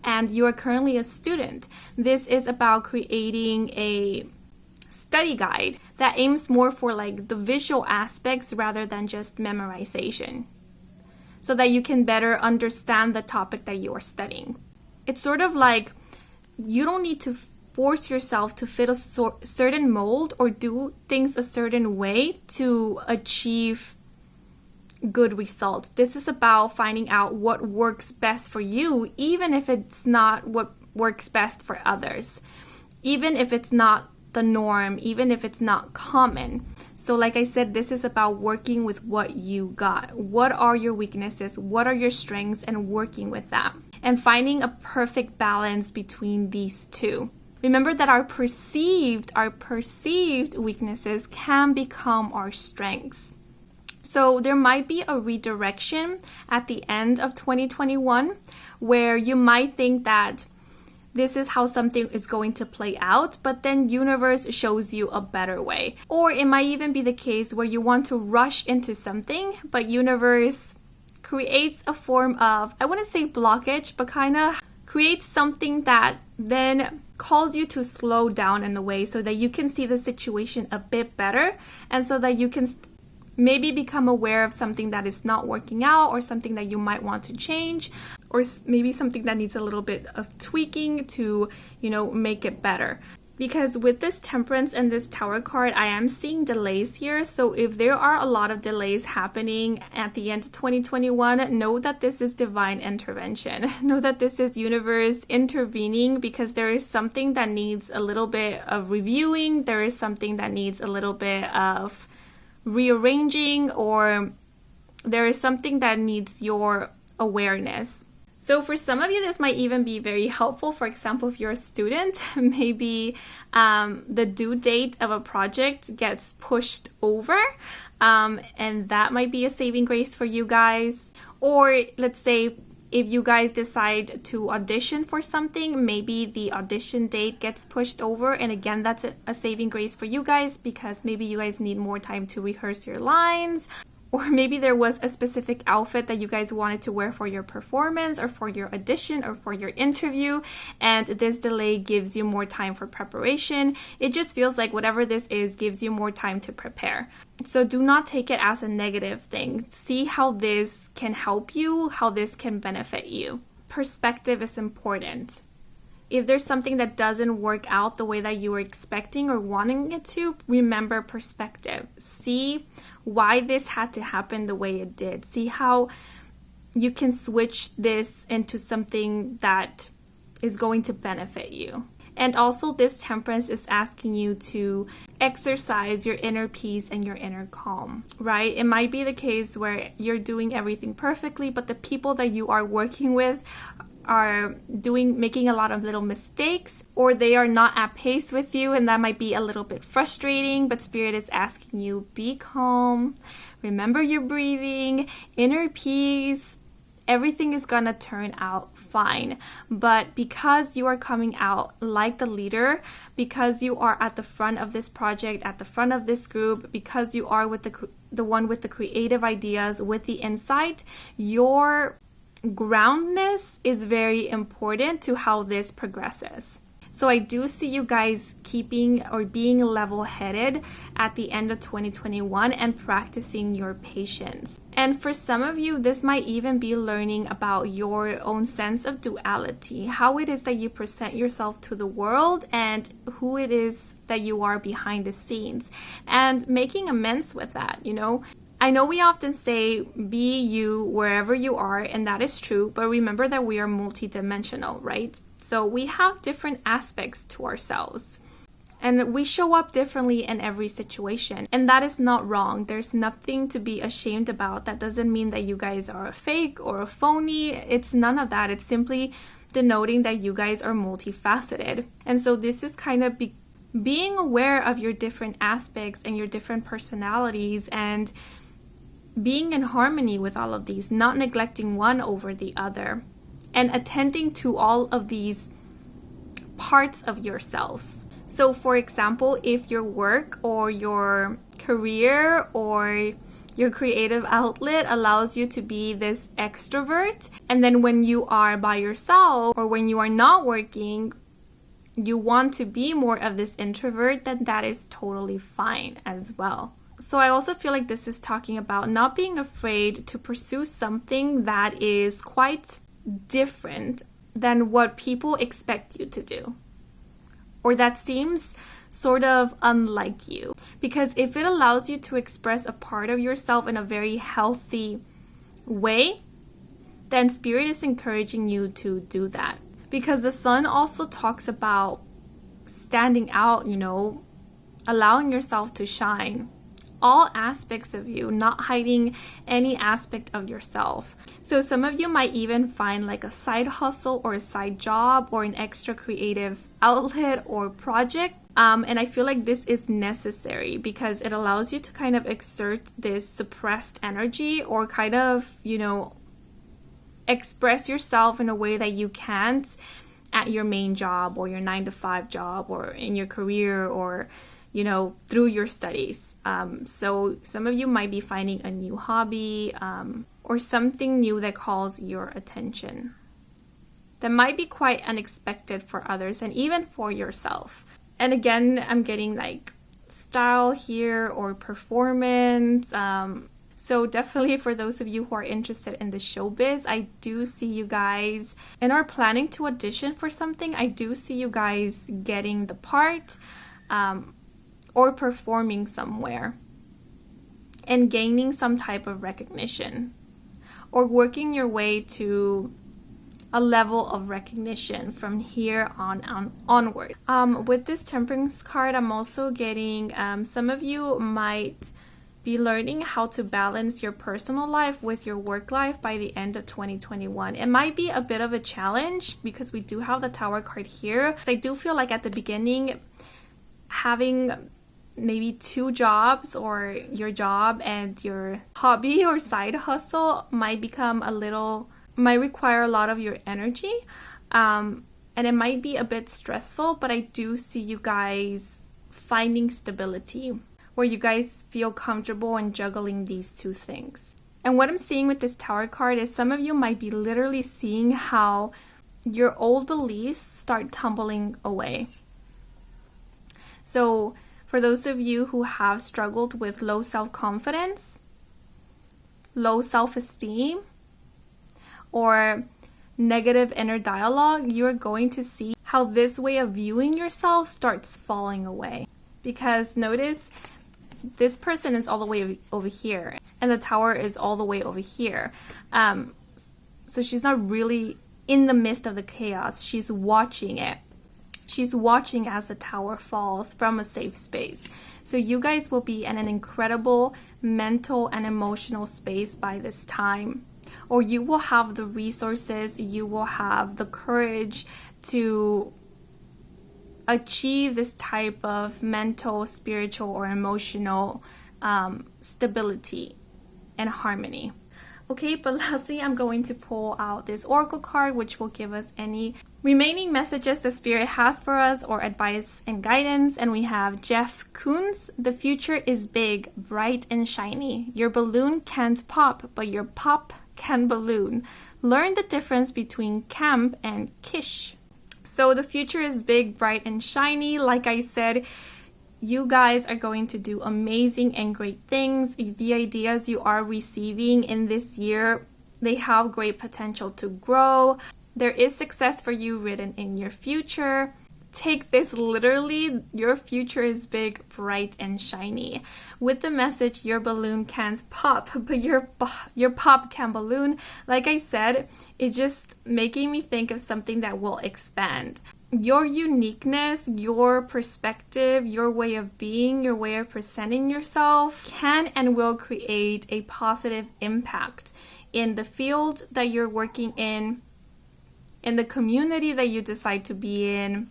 and you are currently a student, this is about creating a study guide that aims more for like the visual aspects rather than just memorization, so that you can better understand the topic that you are studying. It's sort of like you don't need to force yourself to fit a certain mold or do things a certain way to achieve good results. This is about finding out what works best for you, even if it's not what works best for others, even if it's not the norm, even if it's not common. So like I said, this is about working with what you got. What are your weaknesses? What are your strengths? And working with that. And finding a perfect balance between these two. Remember that our perceived weaknesses can become our strengths. So there might be a redirection at the end of 2021 where you might think that this is how something is going to play out, but then universe shows you a better way. Or it might even be the case where you want to rush into something, but universe creates a form of, I wouldn't say blockage, but kind of creates something that then calls you to slow down in a way so that you can see the situation a bit better, and so that you can maybe become aware of something that is not working out, or something that you might want to change, or maybe something that needs a little bit of tweaking to, make it better. Because with this Temperance and this Tower card, I am seeing delays here. So if there are a lot of delays happening at the end of 2021, know that this is divine intervention. Know that this is universe intervening, because there is something that needs a little bit of reviewing. There is something that needs a little bit of rearranging, or there is something that needs your awareness. So for some of you, this might even be very helpful. For example, if you're a student, maybe the due date of a project gets pushed over, and that might be a saving grace for you guys. Or let's say if you guys decide to audition for something, maybe the audition date gets pushed over, and again, that's a saving grace for you guys, because maybe you guys need more time to rehearse your lines, Or maybe there was a specific outfit that you guys wanted to wear for your performance or for your audition or for your interview, and this delay gives you more time for preparation. It just feels like whatever this is gives you more time to prepare. So do not take it as a negative thing. See how this can help you, how this can benefit you. Perspective is important. If there's something that doesn't work out the way that you were expecting or wanting it to, remember perspective. See why this had to happen the way it did. See how you can switch this into something that is going to benefit you. And also, this temperance is asking you to exercise your inner peace and your inner calm, right? It might be the case where you're doing everything perfectly, but the people that you are working with are making a lot of little mistakes, or they are not at pace with you, and that might be a little bit frustrating. But Spirit is asking you, be calm, remember your breathing, inner peace. Everything is gonna turn out fine. But because you are coming out like the leader, because you are at the front of this project, at the front of this group, because you are with the one with the creative ideas, with the insight, your groundness is very important to how this progresses. So I do see you guys keeping or being level-headed at the end of 2021 and practicing your patience. And for some of you, this might even be learning about your own sense of duality, how it is that you present yourself to the world and who it is that you are behind the scenes, and making amends with that, you know. I know we often say be you wherever you are, and that is true, but remember that we are multidimensional, right? So we have different aspects to ourselves, and we show up differently in every situation, and that is not wrong. There's nothing to be ashamed about. That doesn't mean that you guys are a fake or a phony. It's none of that. It's simply denoting that you guys are multifaceted. And so this is kind of being aware of your different aspects and your different personalities, and being in harmony with all of these, not neglecting one over the other, and attending to all of these parts of yourselves. So for example, if your work or your career or your creative outlet allows you to be this extrovert, and then when you are by yourself or when you are not working, you want to be more of this introvert, then that is totally fine as well. So I also feel like this is talking about not being afraid to pursue something that is quite different than what people expect you to do, or that seems sort of unlike you. Because if it allows you to express a part of yourself in a very healthy way, then Spirit is encouraging you to do that. Because the Sun also talks about standing out, you know, allowing yourself to shine. All aspects of you, not hiding any aspect of yourself. So some of you might even find like a side hustle or a side job or an extra creative outlet or project. And I feel like this is necessary because it allows you to kind of exert this suppressed energy, or kind of, you know, express yourself in a way that you can't at your main job or your 9-to-5 job or in your career, or you know, through your studies. So some of you might be finding a new hobby or something new that calls your attention. That might be quite unexpected for others and even for yourself. And again, I'm getting like style here or performance. So definitely for those of you who are interested in the showbiz, I do see you guys and are planning to audition for something. I do see you guys getting the part. Or performing somewhere and gaining some type of recognition, or working your way to a level of recognition from here onward. With this Temperance card, I'm also getting some of you might be learning how to balance your personal life with your work life by the end of 2021. It might be a bit of a challenge because we do have the Tower card here. So I do feel like at the beginning, having maybe 2 jobs, or your job and your hobby or side hustle might require a lot of your energy, and it might be a bit stressful, but I do see you guys finding stability where you guys feel comfortable in juggling these two things. And what I'm seeing with this Tower card is some of you might be literally seeing how your old beliefs start tumbling away. So for those of you who have struggled with low self-confidence, low self-esteem, or negative inner dialogue, you're going to see how this way of viewing yourself starts falling away. Because notice, this person is all the way over here, and the Tower is all the way over here. So she's not really in the midst of the chaos. She's watching it. She's watching as the Tower falls from a safe space. So you guys will be in an incredible mental and emotional space by this time. Or you will have the resources, you will have the courage to achieve this type of mental, spiritual, or emotional stability and harmony. Okay, but lastly, I'm going to pull out this Oracle card, which will give us any remaining messages the Spirit has for us, or advice and guidance. And we have Jeff Koons. The future is big, bright, and shiny. Your balloon can't pop, but your pop can balloon. Learn the difference between camp and kish. So the future is big, bright, and shiny. Like I said, you guys are going to do amazing and great things. The ideas you are receiving in this year, they have great potential to grow. There is success for you written in your future. Take this literally. Your future is big, bright, and shiny. With the message, your balloon can't pop, but your pop can balloon. Like I said, it's just making me think of something that will expand. Your uniqueness, your perspective, your way of being, your way of presenting yourself can and will create a positive impact in the field that you're working in the community that you decide to be in,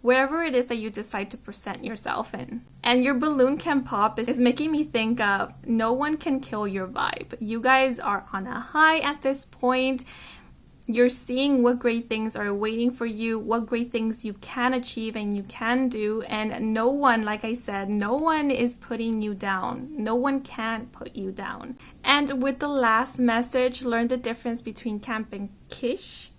wherever it is that you decide to present yourself in. And your balloon can pop is making me think of no one can kill your vibe. You guys are on a high at this point. You're seeing what great things are waiting for you, what great things you can achieve and you can do. And no one, like I said, no one is putting you down. No one can put you down. And with the last message, learn the difference between camp and kish.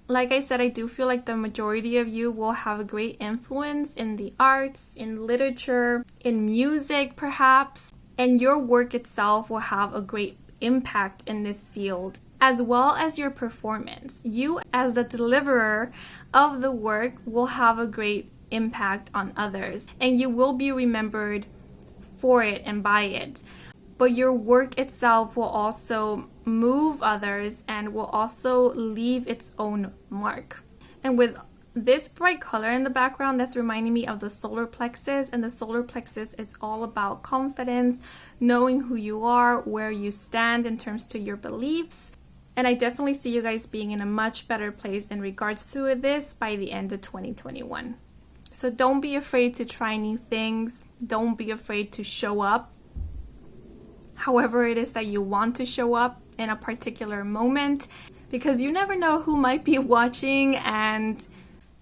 Like I said, I do feel like the majority of you will have a great influence in the arts, in literature, in music perhaps, and your work itself will have a great impact in this field, as well as your performance. You as the deliverer of the work will have a great impact on others, and you will be remembered for it and by it. But your work itself will also move others and will also leave its own mark. And with this bright color in the background, that's reminding me of the solar plexus. And the solar plexus is all about confidence, knowing who you are, where you stand in terms to your beliefs. And I definitely see you guys being in a much better place in regards to this by the end of 2021. So don't be afraid to try new things. Don't be afraid to show up however it is that you want to show up in a particular moment, because you never know who might be watching and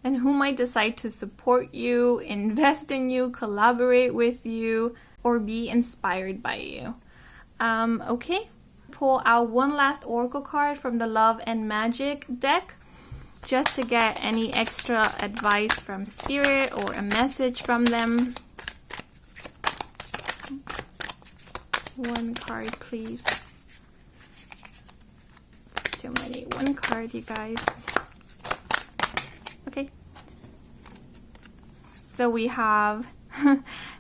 who might decide to support you, invest in you, collaborate with you, or be inspired by you. Okay, pull out one last oracle card from the Love and Magic deck just to get any extra advice from Spirit or a message from them. One card, please. It's too many. One card, you guys. Okay. So we have,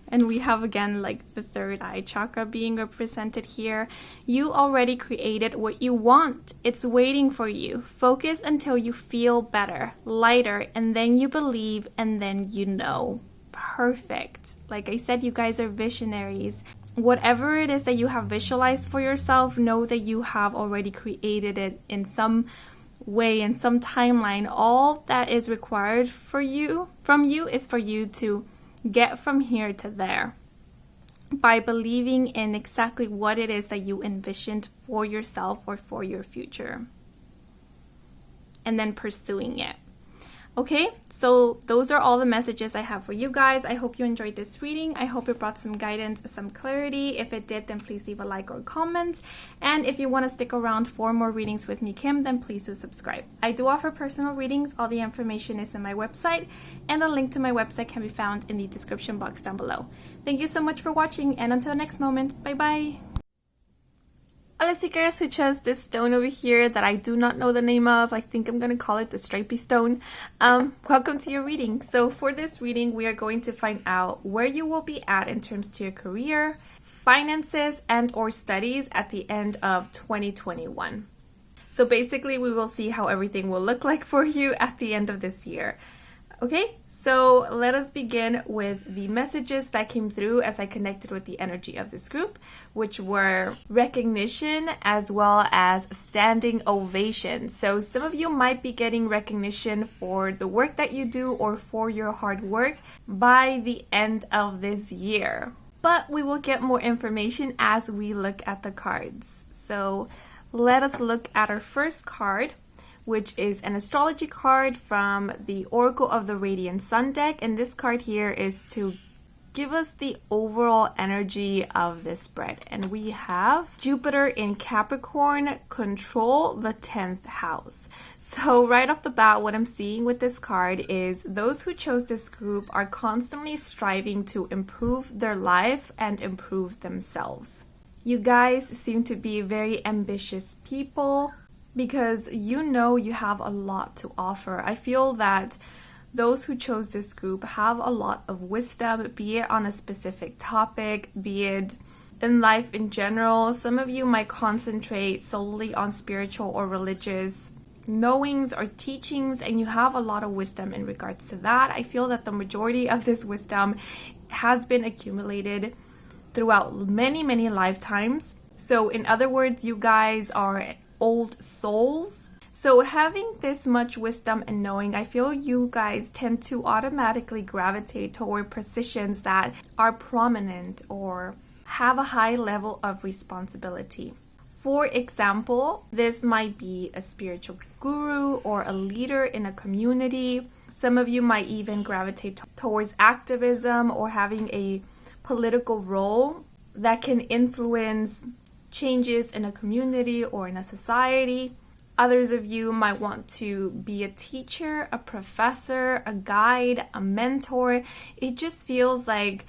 and we have again like the third eye chakra being represented here. You already created what you want. It's waiting for you. Focus until you feel better, lighter, and then you believe, and then you know. Perfect. Like I said, you guys are visionaries. Whatever it is that you have visualized for yourself, know that you have already created it in some way, in some timeline. All that is required from you is for you to get from here to there by believing in exactly what it is that you envisioned for yourself or for your future, and then pursuing it. Okay, so those are all the messages I have for you guys. I hope you enjoyed this reading. I hope it brought some guidance, some clarity. If it did, then please leave a like or comment. And if you want to stick around for more readings with me, Kim, then please do subscribe. I do offer personal readings. All the information is in my website, and the link to my website can be found in the description box down below. Thank you so much for watching, and until the next moment, bye-bye. All seekers who chose this stone over here that I do not know the name of, I think I'm going to call it the stripy stone. Welcome to your reading. So for this reading, we are going to find out where you will be at in terms to your career, finances, and or studies at the end of 2021. So basically, we will see how everything will look like for you at the end of this year. Okay, so let us begin with the messages that came through as I connected with the energy of this group, which were recognition as well as standing ovation. So some of you might be getting recognition for the work that you do or for your hard work by the end of this year. But we will get more information as we look at the cards. So let us look at our first card, which is an astrology card from the Oracle of the Radiant Sun deck. And this card here is to give us the overall energy of this spread. And we have Jupiter in Capricorn control the 10th house. So right off the bat, what I'm seeing with this card is those who chose this group are constantly striving to improve their life and improve themselves. You guys seem to be very ambitious people, because you know you have a lot to offer. I feel that those who chose this group have a lot of wisdom, be it on a specific topic, be it in life in general. Some of you might concentrate solely on spiritual or religious knowings or teachings, and you have a lot of wisdom in regards to that. I feel that the majority of this wisdom has been accumulated throughout many, many lifetimes. So in other words, you guys are old souls. So having this much wisdom and knowing, I feel you guys tend to automatically gravitate toward positions that are prominent or have a high level of responsibility. For example, this might be a spiritual guru or a leader in a community. Some of you might even gravitate towards activism or having a political role that can influence changes in a community or in a society. Others of you might want to be a teacher, a professor, a guide, a mentor. It just feels like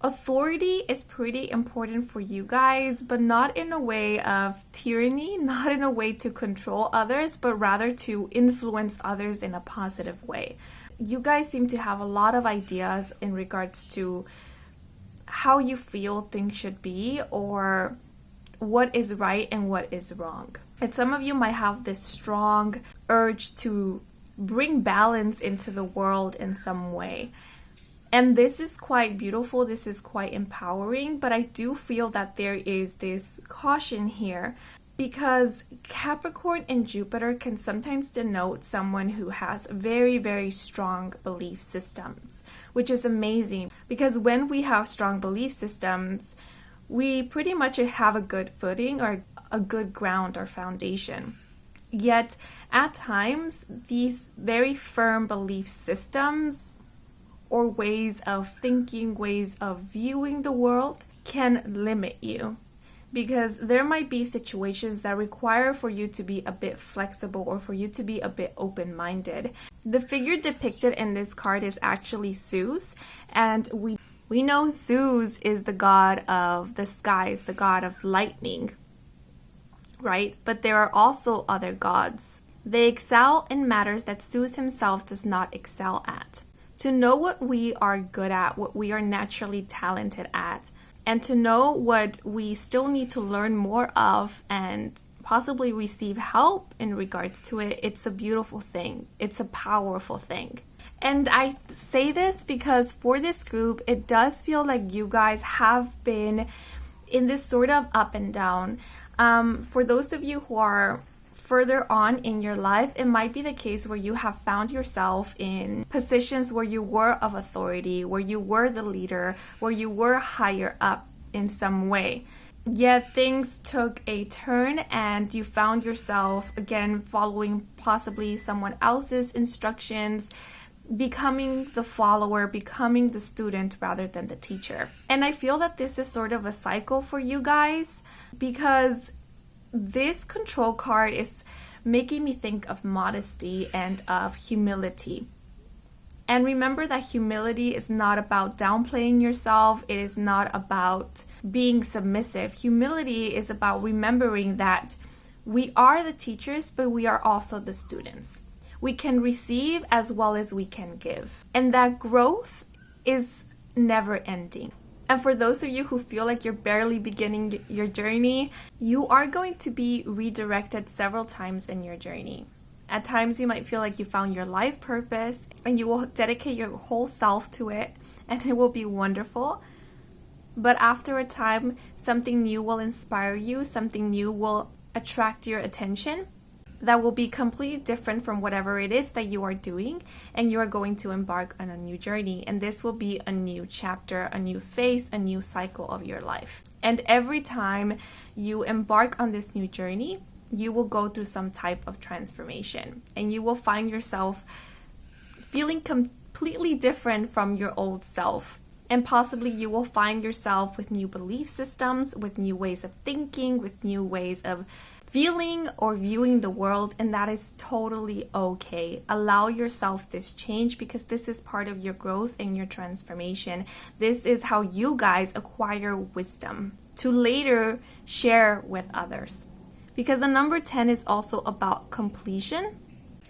authority is pretty important for you guys, but not in a way of tyranny, not in a way to control others, but rather to influence others in a positive way. You guys seem to have a lot of ideas in regards to how you feel things should be, or what is right and what is wrong. And some of you might have this strong urge to bring balance into the world in some way. And this is quite beautiful, this is quite empowering, but I do feel that there is this caution here, because Capricorn and Jupiter can sometimes denote someone who has very, very strong belief systems, which is amazing, because when we have strong belief systems, we pretty much have a good footing or a good ground or foundation. Yet, at times, these very firm belief systems or ways of thinking, ways of viewing the world can limit you. Because there might be situations that require for you to be a bit flexible or for you to be a bit open-minded. The figure depicted in this card is actually Zeus, and we know Zeus is the god of the skies, the god of lightning, right? But there are also other gods. They excel in matters that Zeus himself does not excel at. To know what we are good at, what we are naturally talented at, and to know what we still need to learn more of and possibly receive help in regards to it, it's a beautiful thing. It's a powerful thing. And I say this because for this group, it does feel like you guys have been in this sort of up and down. For those of you who are further on in your life, it might be the case where you have found yourself in positions where you were of authority, where you were the leader, where you were higher up in some way. yet things took a turn and you found yourself again following possibly someone else's instructions, becoming the follower, becoming the student rather than the teacher. And I feel that this is sort of a cycle for you guys, because this control card is making me think of modesty and of humility. And remember that humility is not about downplaying yourself. It is not about being submissive. Humility is about remembering that we are the teachers, but we are also the students. We can receive as well as we can give. And that growth is never ending. And for those of you who feel like you're barely beginning your journey, you are going to be redirected several times in your journey. At times you might feel like you found your life purpose and you will dedicate your whole self to it and it will be wonderful. But after a time, something new will inspire you, something new will attract your attention that will be completely different from whatever it is that you are doing, and you are going to embark on a new journey. And this will be a new chapter, a new phase, a new cycle of your life. And every time you embark on this new journey, you will go through some type of transformation and you will find yourself feeling completely different from your old self. And possibly you will find yourself with new belief systems, with new ways of thinking, with new ways of feeling or viewing the world, and that is totally okay. Allow yourself this change because this is part of your growth and your transformation. This is how you guys acquire wisdom to later share with others. Because the number 10 is also about completion.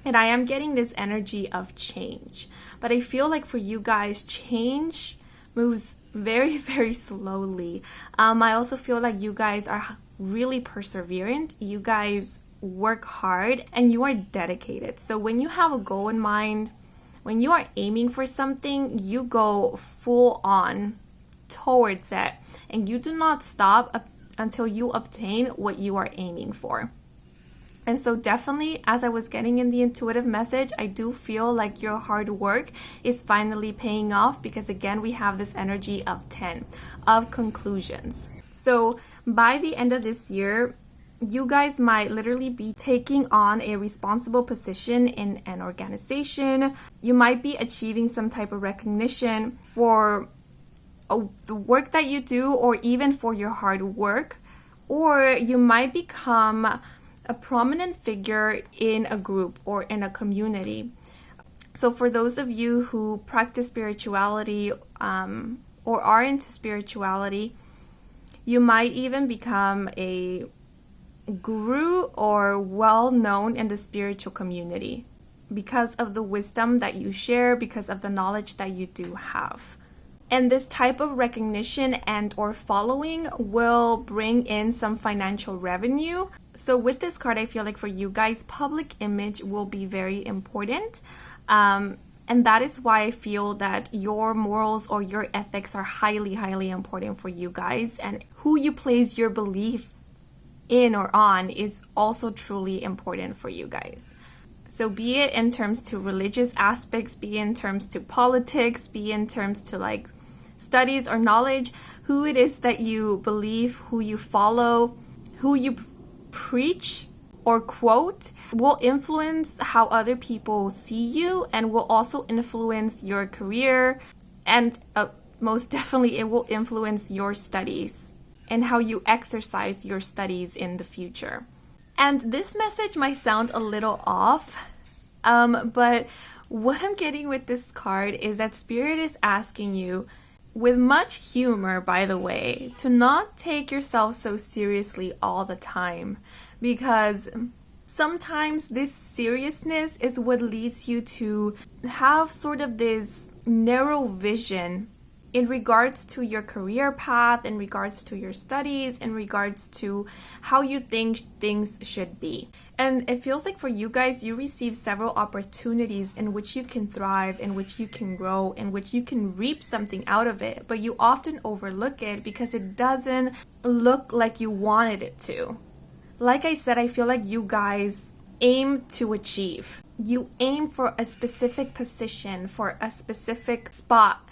And I am getting this energy of change. But I feel like for you guys, change moves very, very slowly. I also feel like you guys are really perseverant. You guys work hard and you are dedicated. So when you have a goal in mind, when you are aiming for something, you go full on towards it. And you do not stop until you obtain what you are aiming for. And so definitely, as I was getting in the intuitive message, I do feel like your hard work is finally paying off because again, we have this energy of 10, of conclusions. So by the end of this year, you guys might literally be taking on a responsible position in an organization. You might be achieving some type of recognition for the work that you do, or even for your hard work, or you might become a prominent figure in a group or in a community. So for those of you who practice spirituality or are into spirituality, you might even become a guru or well known in the spiritual community because of the wisdom that you share, because of the knowledge that you do have. And this type of recognition and or following will bring in some financial revenue. So with this card, I feel like for you guys, public image will be very important. And that is why I feel that your morals or your ethics are highly, highly important for you guys. And who you place your belief in or on is also truly important for you guys. So be it in terms to religious aspects, be in terms to politics, be in terms to like studies or knowledge, who it is that you believe, who you follow, who you preach or quote will influence how other people see you and will also influence your career, and most definitely it will influence your studies and how you exercise your studies in the future. And this message might sound a little off, but what I'm getting with this card is that Spirit is asking you, with much humor, by the way, to not take yourself so seriously all the time, because sometimes this seriousness is what leads you to have sort of this narrow vision in regards to your career path, in regards to your studies, in regards to how you think things should be. And it feels like for you guys, you receive several opportunities in which you can thrive, in which you can grow, in which you can reap something out of it, but you often overlook it because it doesn't look like you wanted it to. Like I said, I feel like you guys aim to achieve. You aim for a specific position, for a specific spot.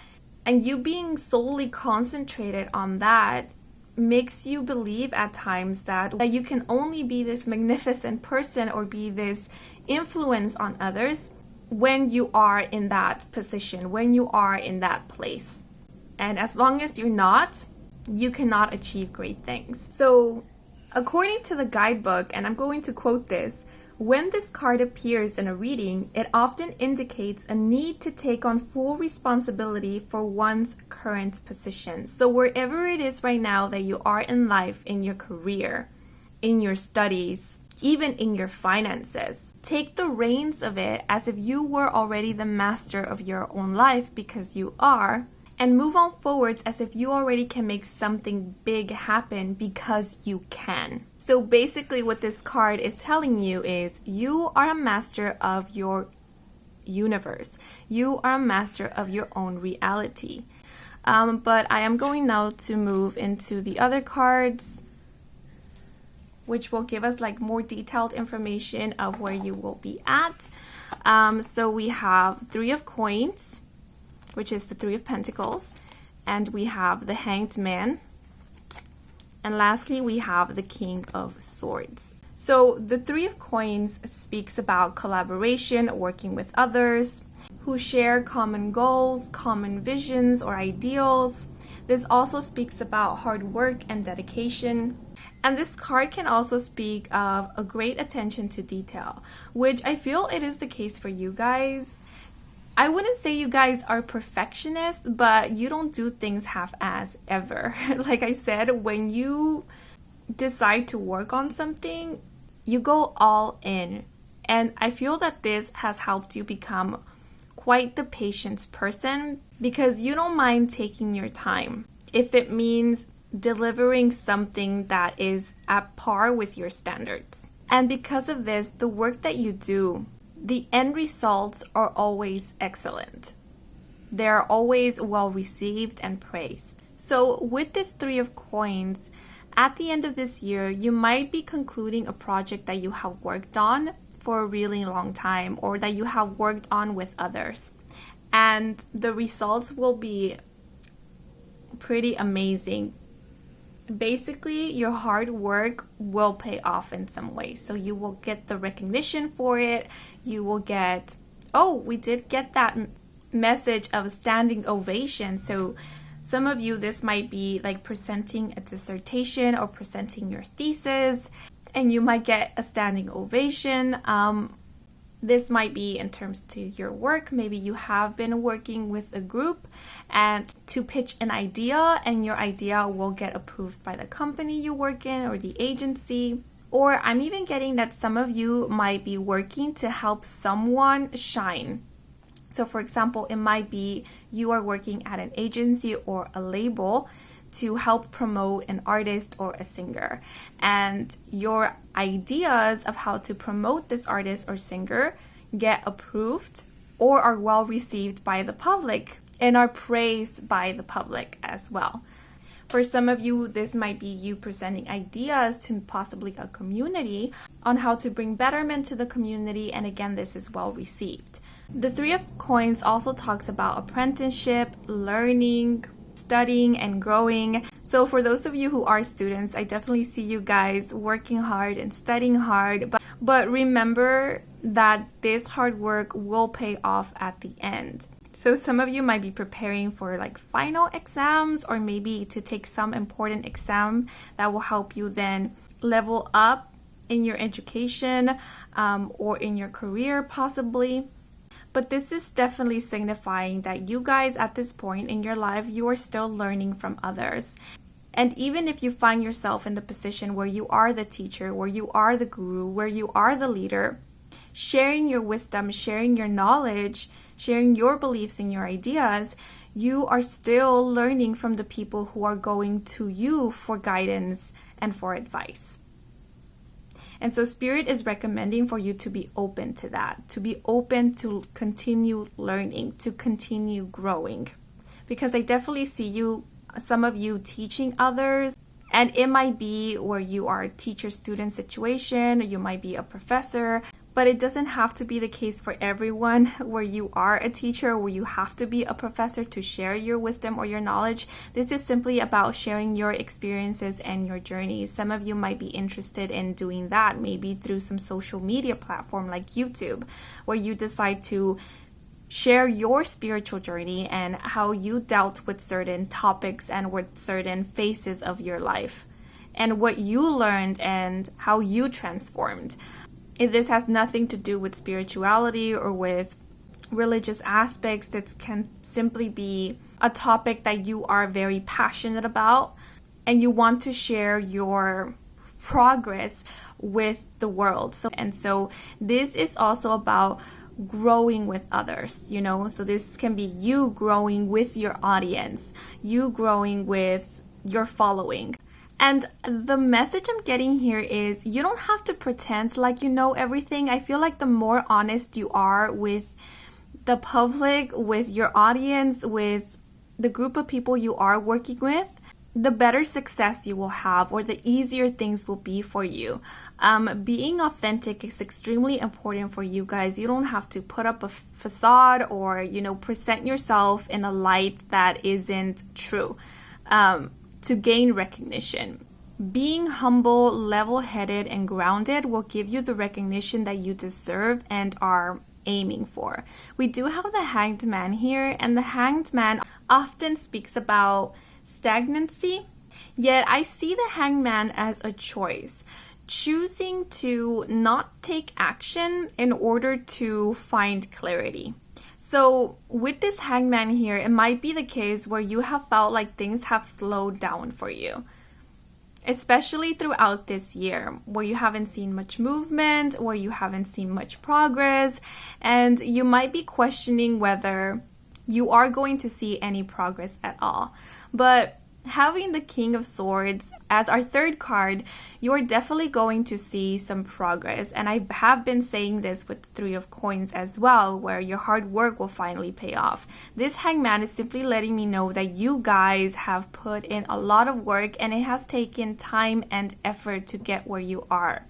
And you being solely concentrated on that makes you believe at times that you can only be this magnificent person or be this influence on others when you are in that position, when you are in that place. And as long as you're not, you cannot achieve great things. So, according to the guidebook, and I'm going to quote this, when this card appears in a reading, it often indicates a need to take on full responsibility for one's current position. So wherever it is right now that you are in life, in your career, in your studies, even in your finances, take the reins of it as if you were already the master of your own life, because you are, and move on forwards as if you already can make something big happen because you can. So basically what this card is telling you is you are a master of your universe. You are a master of your own reality. But I am going now to move into the other cards, which will give us like more detailed information of where you will be at. So we have Three of Coins, which is the Three of Pentacles, and we have the Hanged Man, and lastly we have the King of Swords. So the Three of Coins speaks about collaboration, working with others who share common goals, common visions or ideals. This also speaks about hard work and dedication. And this card can also speak of a great attention to detail, which I feel it is the case for you guys. I wouldn't say you guys are perfectionists, but you don't do things half-ass ever. Like I said, when you decide to work on something, you go all in. And I feel that this has helped you become quite the patient person, because you don't mind taking your time if it means delivering something that is at par with your standards. And because of this, the work that you do, the end results are always excellent. They're always well received and praised. So with this Three of Coins, at the end of this year, you might be concluding a project that you have worked on for a really long time, or that you have worked on with others. And the results will be pretty amazing. Basically, your hard work will pay off in some way. So you will get the recognition for it. You will get, oh, we did get that message of a standing ovation. So some of you, this might be like presenting a dissertation or presenting your thesis, and you might get a standing ovation. This might be in terms to your work. Maybe you have been working with a group and to pitch an idea, and your idea will get approved by the company you work in or the agency. Or I'm even getting that some of you might be working to help someone shine. So for example, it might be you are working at an agency or a label to help promote an artist or a singer, and your ideas of how to promote this artist or singer get approved or are well received by the public and are praised by the public as well. For some of you, this might be you presenting ideas to possibly a community on how to bring betterment to the community, and again, this is well received. The Three of Coins also talks about apprenticeship, learning, studying and growing. So for those of you who are students, I definitely see you guys working hard and studying hard, but remember that this hard work will pay off at the end. So some of you might be preparing for like final exams, or maybe to take some important exam that will help you then level up in your education or in your career possibly. But this is definitely signifying that you guys at this point in your life, you are still learning from others. And even if you find yourself in the position where you are the teacher, where you are the guru, where you are the leader, sharing your wisdom, sharing your knowledge, sharing your beliefs and your ideas, you are still learning from the people who are going to you for guidance and for advice. And so Spirit is recommending for you to be open to that, to be open to continue learning, to continue growing. Because I definitely see you, some of you teaching others, and it might be where you are a teacher-student situation, you might be a professor, But it doesn't have to be the case for everyone where you are a teacher, where you have to be a professor to share your wisdom or your knowledge. This is simply about sharing your experiences and your journeys. Some of you might be interested in doing that, maybe through some social media platform like YouTube, where you decide to share your spiritual journey and how you dealt with certain topics and with certain phases of your life, and what you learned and how you transformed. If this has nothing to do with spirituality or with religious aspects, that can simply be a topic that you are very passionate about and you want to share your progress with the world. So this is also about growing with others, so this can be you growing with your audience, you growing with your following. And the message I'm getting here is you don't have to pretend like you know everything. I feel like the more honest you are with the public, with your audience, with the group of people you are working with, the better success you will have, or the easier things will be for you. Being authentic is extremely important for you guys. You don't have to put up a facade or, present yourself in a light that isn't true. To gain recognition. Being humble, level-headed, and grounded will give you the recognition that you deserve and are aiming for. We do have the Hanged Man here, and the Hanged Man often speaks about stagnancy, yet I see the Hanged Man as a choice. Choosing to not take action in order to find clarity. So with this hangman here, it might be the case where you have felt like things have slowed down for you, especially throughout this year, where you haven't seen much movement, where you haven't seen much progress, and you might be questioning whether you are going to see any progress at all. But having the King of Swords as our third card, you are definitely going to see some progress. And I have been saying this with the Three of Coins as well, where your hard work will finally pay off. This hangman is simply letting me know that you guys have put in a lot of work and it has taken time and effort to get where you are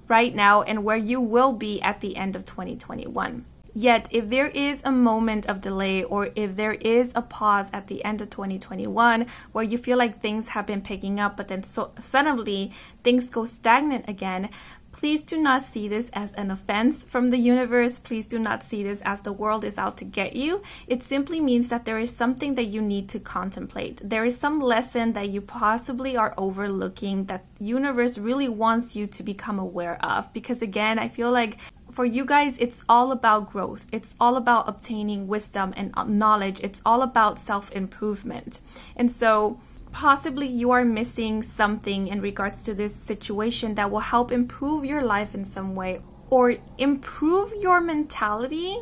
right now and where you will be at the end of 2021. Yet, if there is a moment of delay or if there is a pause at the end of 2021 where you feel like things have been picking up but then suddenly things go stagnant again, please do not see this as an offense from the universe. Please do not see this as the world is out to get you. It simply means that there is something that you need to contemplate. There is some lesson that you possibly are overlooking that the universe really wants you to become aware of. Because again, I feel like for you guys, it's all about growth. It's all about obtaining wisdom and knowledge. It's all about self-improvement. And so possibly you are missing something in regards to this situation that will help improve your life in some way or improve your mentality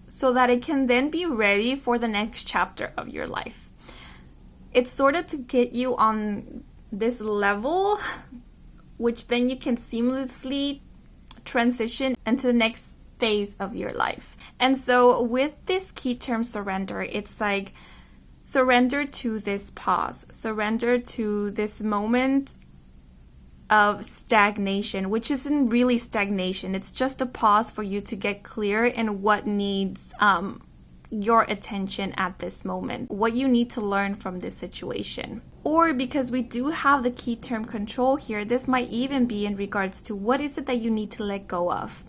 so that it can then be ready for the next chapter of your life. It's sort of to get you on this level, which then you can seamlessly transition into the next phase of your life. And so with this key term surrender, it's like surrender to this pause, surrender to this moment of stagnation, which isn't really stagnation. It's just a pause for you to get clear in what needs your attention at this moment, what you need to learn from this situation. Or because we do have the key term control here, this might even be in regards to what is it that you need to let go of.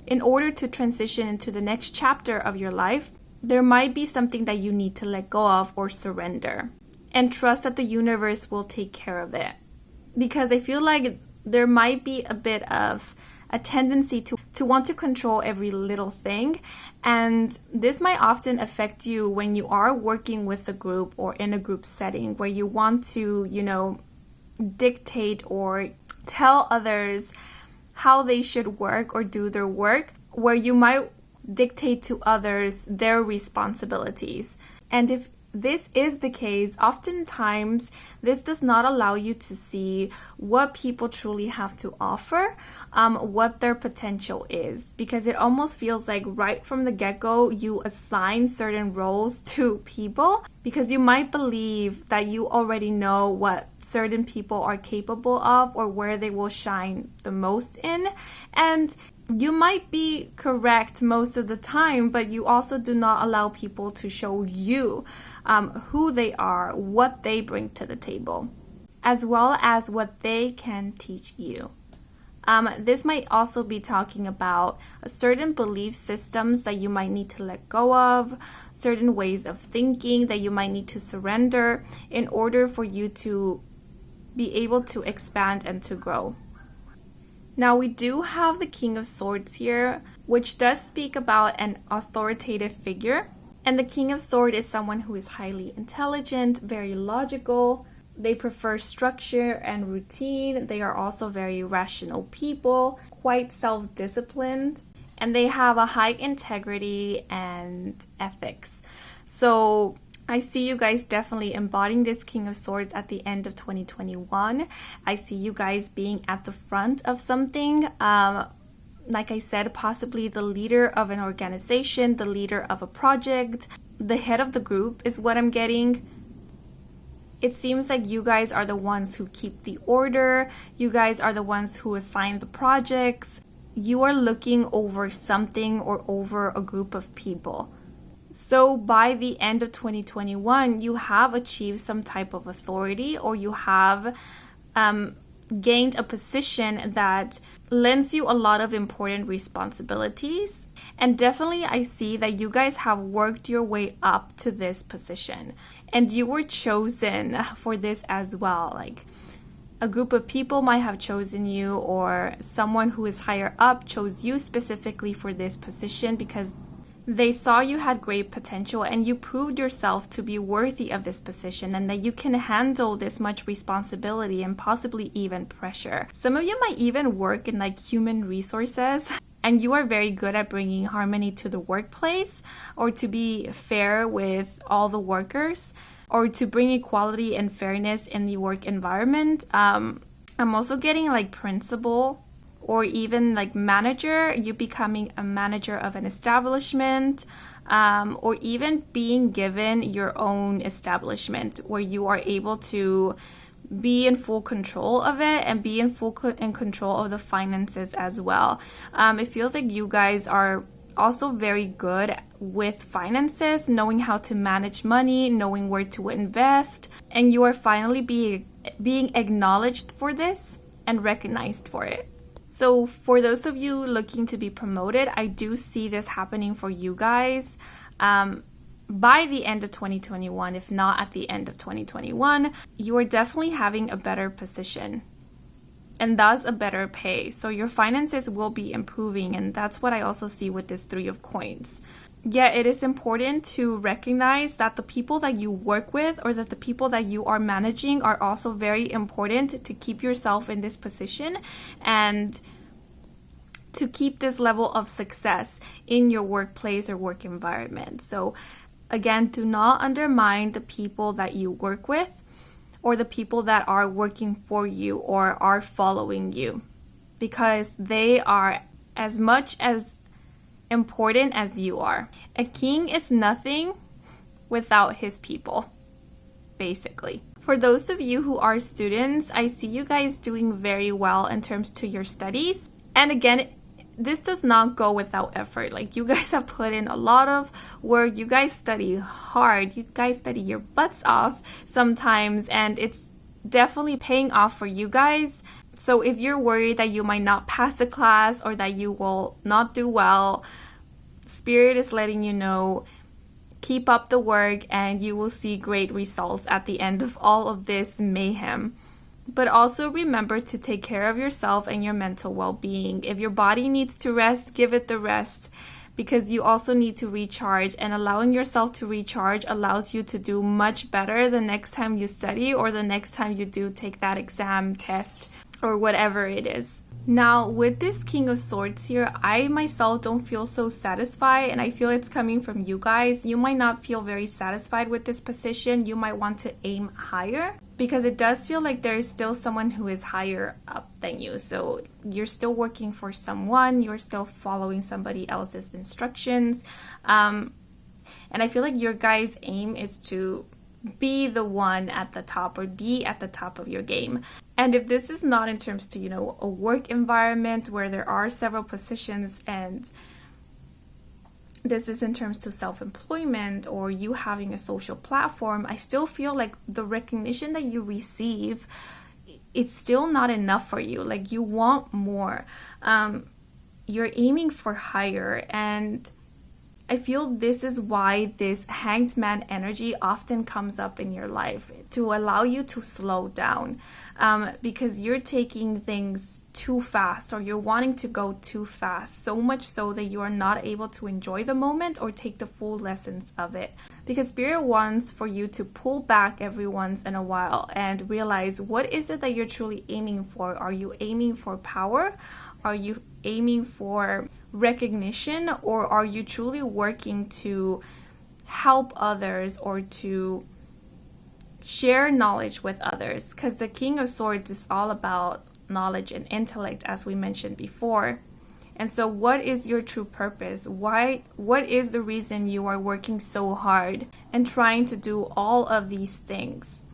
In order to transition into the next chapter of your life, there might be something that you need to let go of or surrender and trust that the universe will take care of it. Because I feel like there might be a bit of a tendency to want to control every little thing. And this might often affect you when you are working with a group or in a group setting where you want to, dictate or tell others how they should work or do their work, where you might dictate to others their responsibilities. And if this is the case, oftentimes this does not allow you to see what people truly have to offer, what their potential is, because it almost feels like right from the get-go you assign certain roles to people because you might believe that you already know what certain people are capable of or where they will shine the most in. And you might be correct most of the time, but you also do not allow people to show you who they are, what they bring to the table, as well as what they can teach you. This might also be talking about certain belief systems that you might need to let go of, certain ways of thinking that you might need to surrender in order for you to be able to expand and to grow. Now we do have the King of Swords here, which does speak about an authoritative figure. And the King of Swords is someone who is highly intelligent, very logical. They prefer structure and routine. They are also very rational people, quite self-disciplined, and they have a high integrity and ethics. So I see you guys definitely embodying this King of Swords at the end of 2021. I see you guys being at the front of something. Like I said, possibly the leader of an organization, the leader of a project, the head of the group is what I'm getting. It seems like you guys are the ones who keep the order. You guys are the ones who assign the projects. You are looking over something or over a group of people. So by the end of 2021, you have achieved some type of authority, or you have gained a position that lends you a lot of important responsibilities. And definitely I see that you guys have worked your way up to this position, and you were chosen for this as well. Like a group of people might have chosen you, or someone who is higher up chose you specifically for this position because they saw you had great potential and you proved yourself to be worthy of this position, and that you can handle this much responsibility and possibly even pressure. Some of you might even work in like human resources, and you are very good at bringing harmony to the workplace, or to be fair with all the workers, or to bring equality and fairness in the work environment. I'm also getting like principal, or even like manager, you becoming a manager of an establishment, or even being given your own establishment where you are able to be in full control of it and be in control of the finances as well. It feels like you guys are also very good with finances, knowing how to manage money, knowing where to invest, and you are finally being acknowledged for this and recognized for it. So for those of you looking to be promoted, I do see this happening for you guys by the end of 2021, if not at the end of 2021. You are definitely having a better position and thus a better pay. So your finances will be improving, and that's what I also see with this Three of Coins. Yet it is important to recognize that the people that you work with, or that the people that you are managing, are also very important to keep yourself in this position and to keep this level of success in your workplace or work environment. So again, do not undermine the people that you work with, or the people that are working for you or are following you, because they are as much as important as you are. A king is nothing without his people, basically. For those of you who are students, I see you guys doing very well in terms to your studies. And again, this does not go without effort. Like, you guys have put in a lot of work. You guys study hard. You guys study your butts off sometimes, and it's definitely paying off for you guys. So if you're worried that you might not pass the class or that you will not do well, Spirit is letting you know, keep up the work and you will see great results at the end of all of this mayhem. But also remember to take care of yourself and your mental well-being. If your body needs to rest, give it the rest, because you also need to recharge, and allowing yourself to recharge allows you to do much better the next time you study, or the next time you do take that exam, test, or whatever it is. Now, with this King of Swords here, I myself don't feel so satisfied, and I feel it's coming from you guys. You might not feel very satisfied with this position. You might want to aim higher, because it does feel like there is still someone who is higher up than you. So you're still working for someone, you're still following somebody else's instructions. And I feel like your guys' aim is to be the one at the top or be at the top of your game. And if this is not in terms to, a work environment where there are several positions, and this is in terms to self-employment or you having a social platform, I still feel like the recognition that you receive, it's still not enough for you. Like, you want more. You're aiming for higher. And I feel this is why this hanged man energy often comes up in your life, to allow you to slow down, because you're taking things too fast, or you're wanting to go too fast, so much so that you are not able to enjoy the moment or take the full lessons of it. Because Spirit wants for you to pull back every once in a while and realize, what is it that you're truly aiming for? Are you aiming for power? Are you aiming for recognition? Or are you truly working to help others or to share knowledge with others? Because the King of Swords is all about knowledge and intellect, as we mentioned before. And so what is your true purpose? What is the reason you are working so hard and trying to do all of these things?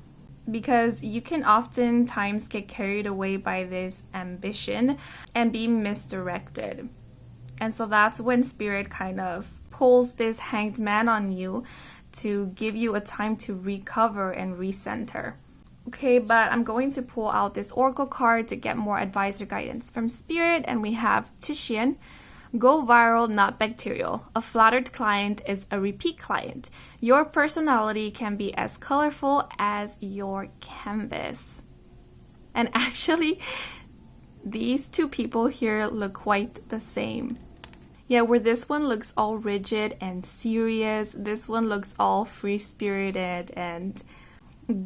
Because you can oftentimes get carried away by this ambition and be misdirected. And so that's when Spirit kind of pulls this hanged man on you to give you a time to recover and recenter. Okay, but I'm going to pull out this Oracle card to get more advice or guidance from Spirit. And we have Titian. Go viral, not bacterial. A flattered client is a repeat client. Your personality can be as colorful as your canvas. And actually, these two people here look quite the same. Yeah, where this one looks all rigid and serious, this one looks all free-spirited and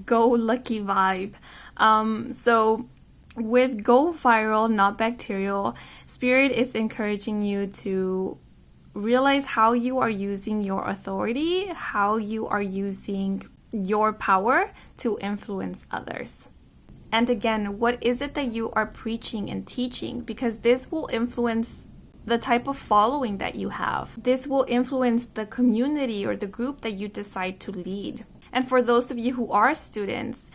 go-lucky vibe. So with go viral, not bacterial, Spirit is encouraging you to realize how you are using your authority, how you are using your power to influence others. And again, what is it that you are preaching and teaching? Because this will influence the type of following that you have. This will influence the community or the group that you decide to lead. And for those of you who are students,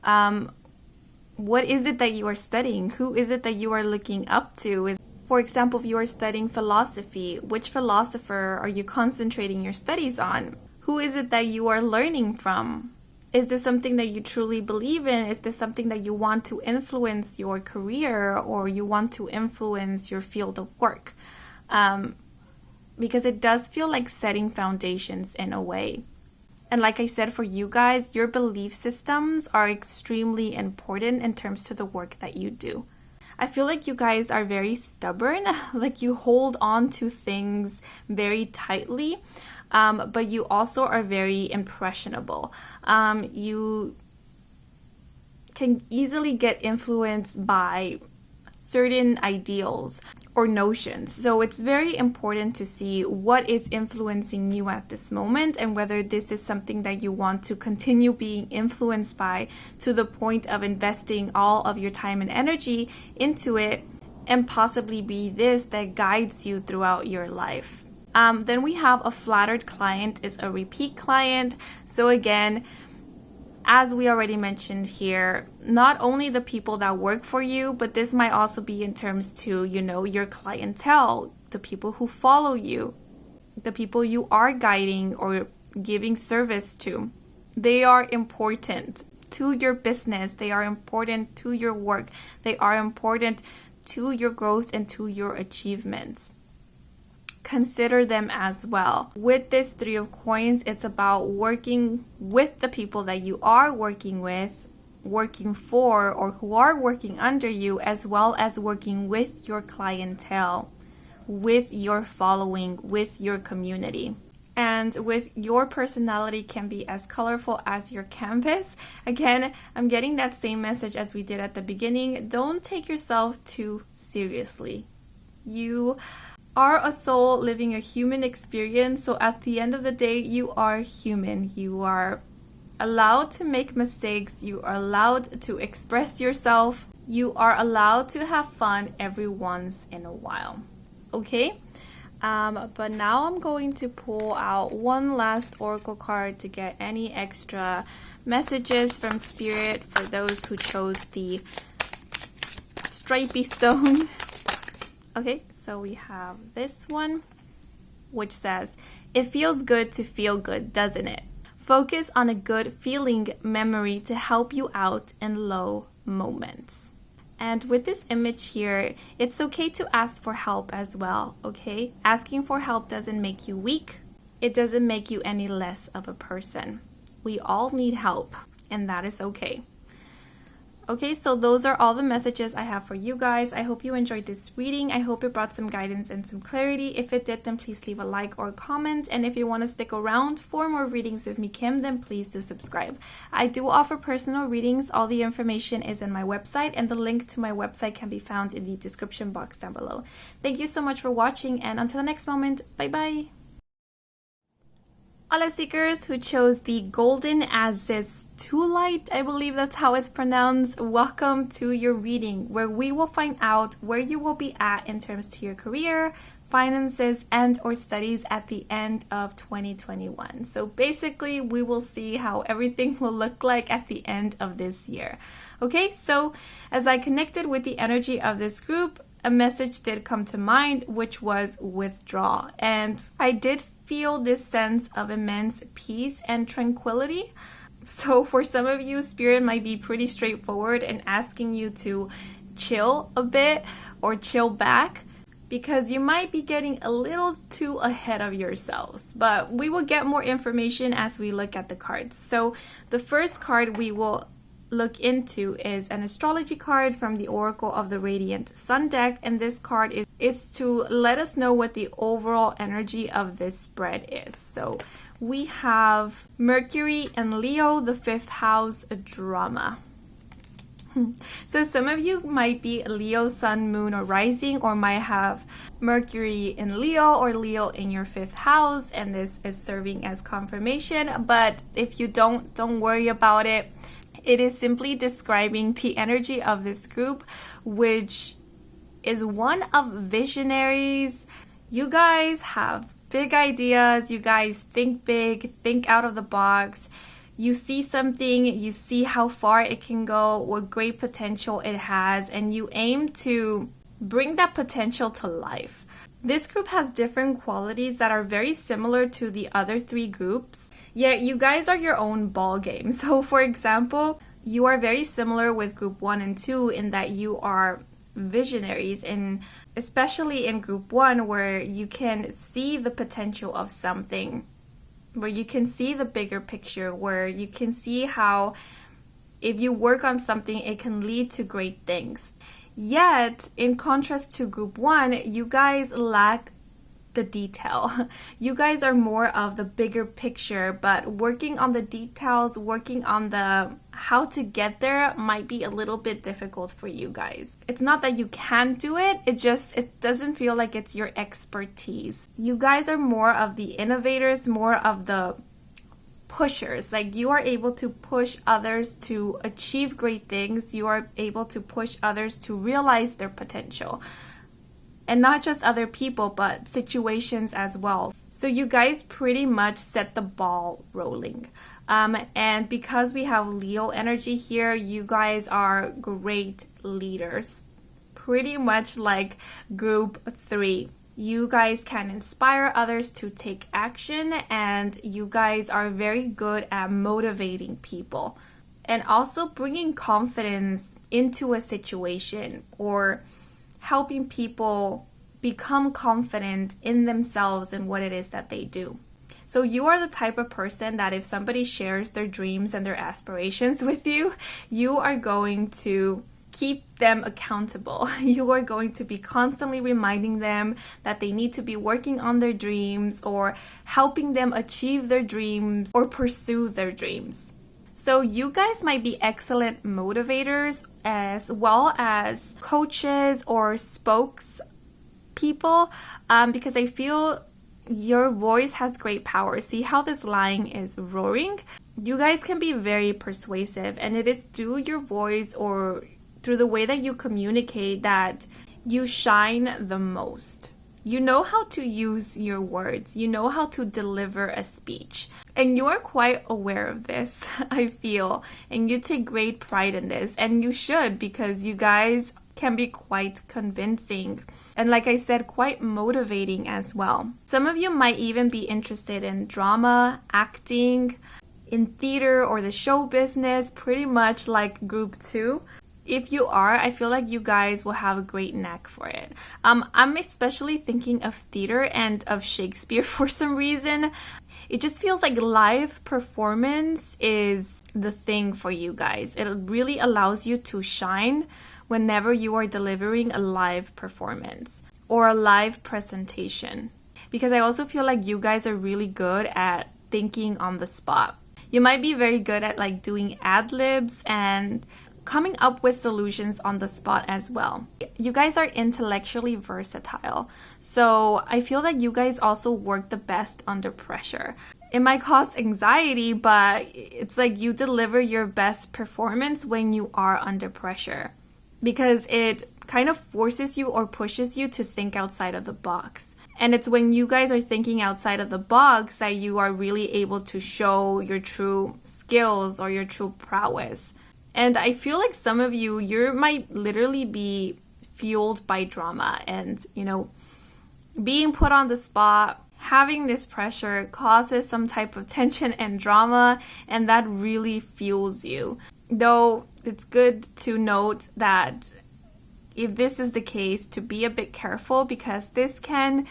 what is it that you are studying? Who is it that you are looking up to? For example, if you are studying philosophy, which philosopher are you concentrating your studies on? Who is it that you are learning from? Is this something that you truly believe in? Is this something that you want to influence your career, or you want to influence your field of work? Because it does feel like setting foundations in a way. And like I said, for you guys, your belief systems are extremely important in terms to the work that you do. I feel like you guys are very stubborn, like you hold on to things very tightly, but you also are very impressionable. You can easily get influenced by certain ideals or notions. So it's very important to see what is influencing you at this moment, and whether this is something that you want to continue being influenced by to the point of investing all of your time and energy into it, and possibly be this that guides you throughout your life. Then we have a flattered client is a repeat client. So again, as we already mentioned here, not only the people that work for you, but this might also be in terms to, your clientele, the people who follow you, the people you are guiding or giving service to. They are important to your business. They are important to your work. They are important to your growth and to your achievements. Consider them as well. With this Three of Coins, it's about working with the people that you are working with, working for, or who are working under you, as well as working with your clientele, with your following, with your community. And with your personality can be as colorful as your canvas. Again, I'm getting that same message as we did at the beginning. Don't take yourself too seriously. You are a soul living a human experience. So at the end of the day, you are human. You are allowed to make mistakes. You are allowed to express yourself. You are allowed to have fun every once in a while. Okay? But now I'm going to pull out one last oracle card to get any extra messages from Spirit for those who chose the stripy stone. Okay, so we have this one, which says, "It feels good to feel good, doesn't it? Focus on a good feeling memory to help you out in low moments." And with this image here, it's okay to ask for help as well, okay? Asking for help doesn't make you weak. It doesn't make you any less of a person. We all need help, and that is okay. Okay, so those are all the messages I have for you guys. I hope you enjoyed this reading. I hope it brought some guidance and some clarity. If it did, then please leave a like or a comment. And if you want to stick around for more readings with me, Kim, then please do subscribe. I do offer personal readings. All the information is in my website, and the link to my website can be found in the description box down below. Thank you so much for watching, and until the next moment, bye-bye. Hola seekers who chose the Golden Aziz 2 light, I believe that's how it's pronounced. Welcome to your reading, where we will find out where you will be at in terms to your career, finances, and or studies at the end of 2021. So basically, we will see how everything will look like at the end of this year. Okay, so as I connected with the energy of this group, a message did come to mind, which was withdraw. And I did feel this sense of immense peace and tranquility. So for some of you, Spirit might be pretty straightforward and asking you to chill a bit or chill back, because you might be getting a little too ahead of yourselves. But we will get more information as we look at the cards. So the first card we will look into is an astrology card from the Oracle of the Radiant Sun deck, and this card is to let us know what the overall energy of this spread is. So we have Mercury and Leo, the 5th house, drama. So some of you might be Leo, Sun, Moon, or Rising, or might have Mercury in Leo or Leo in your 5th house, and this is serving as confirmation. But if you don't worry about it. It is simply describing the energy of this group, which is one of visionaries. You guys have big ideas. You guys think big, think out of the box. You see something, you see how far it can go, what great potential it has, and you aim to bring that potential to life. This group has different qualities that are very similar to the other 3 groups. Yet you guys are your own ball game. So for example, you are very similar with group 1 and 2 in that you are visionaries, and especially in group 1, where you can see the potential of something, where you can see the bigger picture, where you can see how if you work on something, it can lead to great things. Yet, in contrast to group 1, you guys lack the detail. You guys are more of the bigger picture, but working on the details, working on the how to get there might be a little bit difficult for you guys. It's not that you can't do it, it doesn't feel like it's your expertise. You guys are more of the innovators, more of the pushers. Like, you are able to push others to achieve great things. You are able to push others to realize their potential. And not just other people, but situations as well. So you guys pretty much set the ball rolling. And because we have Leo energy here, you guys are great leaders. Pretty much like group 3. You guys can inspire others to take action, and you guys are very good at motivating people. And also bringing confidence into a situation, or helping people become confident in themselves and what it is that they do. So you are the type of person that if somebody shares their dreams and their aspirations with you, you are going to keep them accountable. You are going to be constantly reminding them that they need to be working on their dreams, or helping them achieve their dreams or pursue their dreams. So you guys might be excellent motivators as well as coaches or spokespeople, because I feel your voice has great power. See how this line is roaring? You guys can be very persuasive, and it is through your voice or through the way that you communicate that you shine the most. You know how to use your words. You know how to deliver a speech. And you're quite aware of this, I feel. And you take great pride in this. And you should, because you guys can be quite convincing. And like I said, quite motivating as well. Some of you might even be interested in drama, acting, in theater or the show business, pretty much like group 2. If you are, I feel like you guys will have a great knack for it. I'm especially thinking of theater and of Shakespeare for some reason. It just feels like live performance is the thing for you guys. It really allows you to shine whenever you are delivering a live performance or a live presentation. Because I also feel like you guys are really good at thinking on the spot. You might be very good at like doing ad-libs and coming up with solutions on the spot as well. You guys are intellectually versatile. So I feel that you guys also work the best under pressure. It might cause anxiety, but it's like you deliver your best performance when you are under pressure, because it kind of forces you or pushes you to think outside of the box. And it's when you guys are thinking outside of the box that you are really able to show your true skills or your true prowess. And I feel like some of you might literally be fueled by drama and, being put on the spot, having this pressure causes some type of tension and drama, and that really fuels you. Though it's good to note that if this is the case, to be a bit careful, because this can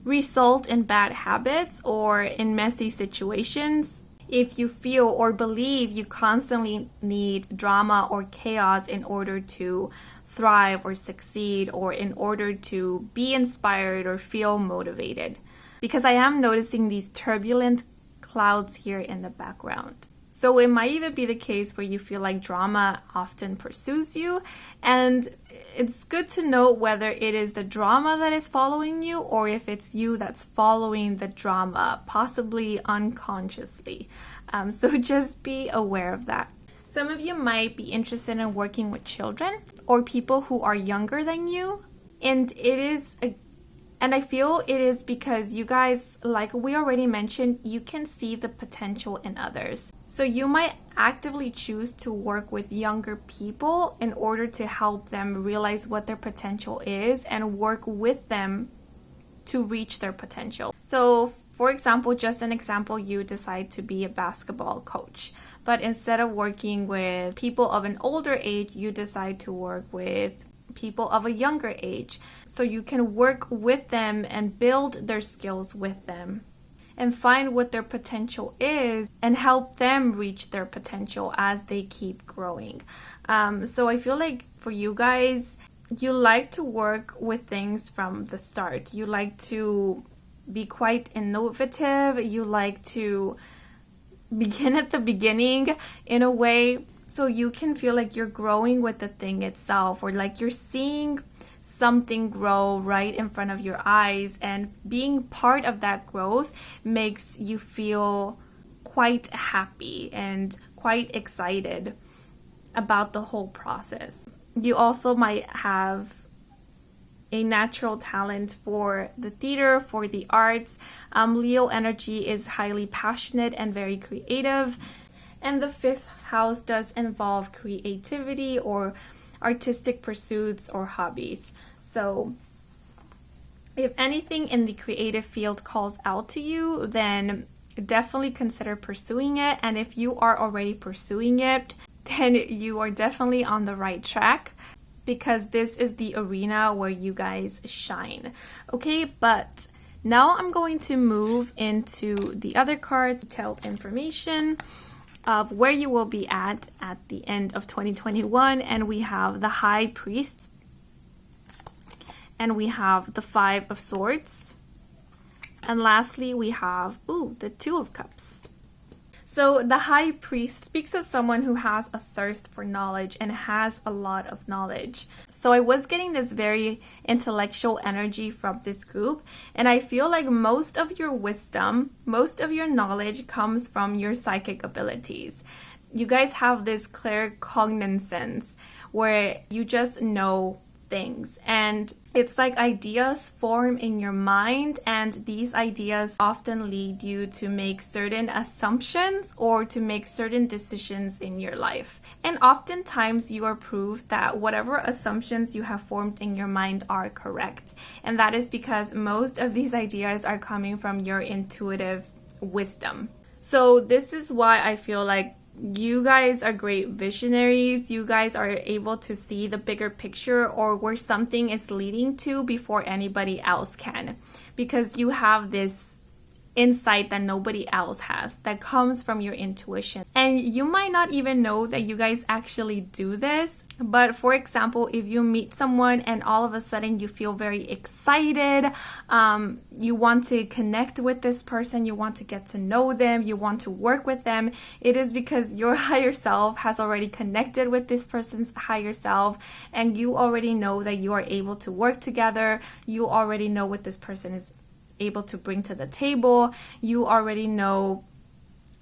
result in bad habits or in messy situations. If you feel or believe you constantly need drama or chaos in order to thrive or succeed, or in order to be inspired or feel motivated. Because I am noticing these turbulent clouds here in the background. So it might even be the case where you feel like drama often pursues you, and it's good to know whether it is the drama that is following you or if it's you that's following the drama, possibly unconsciously. So just be aware of that. Some of you might be interested in working with children or people who are younger than you, and I feel it is because you guys, like we already mentioned, you can see the potential in others. So you might actively choose to work with younger people in order to help them realize what their potential is and work with them to reach their potential. So for example, just an example, you decide to be a basketball coach, but instead of working with people of an older age, you decide to work with people of a younger age, so you can work with them and build their skills with them and find what their potential is and help them reach their potential as they keep growing. So I feel like for you guys, you like to work with things from the start. You like to be quite innovative. You like to begin at the beginning in a way, so you can feel like you're growing with the thing itself, or like you're seeing something grow right in front of your eyes, and being part of that growth makes you feel quite happy and quite excited about the whole process. You also might have a natural talent for the theater, for the arts. Leo energy is highly passionate and very creative. And the 5th house does involve creativity or artistic pursuits or hobbies. So if anything in the creative field calls out to you, then definitely consider pursuing it. And if you are already pursuing it, then you are definitely on the right track, because this is the arena where you guys shine. Okay, but now I'm going to move into the other cards, detailed information of where you will be at the end of 2021. And we have the High Priest, and we have the 5 of Swords, and lastly we have the 2 of Cups. So the High Priest speaks of someone who has a thirst for knowledge and has a lot of knowledge. So I was getting this very intellectual energy from this group, and I feel like most of your wisdom, most of your knowledge comes from your psychic abilities. You guys have this claircognizance where you just know things. And it's like ideas form in your mind, and these ideas often lead you to make certain assumptions or to make certain decisions in your life. And oftentimes you are proof that whatever assumptions you have formed in your mind are correct. And that is because most of these ideas are coming from your intuitive wisdom. So this is why I feel like you guys are great visionaries. You guys are able to see the bigger picture or where something is leading to before anybody else can, because you have this insight that nobody else has that comes from your intuition. And you might not even know that you guys actually do this, but for example, if you meet someone and all of a sudden you feel very excited, you want to connect with this person, you want to get to know them, you want to work with them, it is because your higher self has already connected with this person's higher self, and you already know that you are able to work together. You already know what this person is able to bring to the table. You already know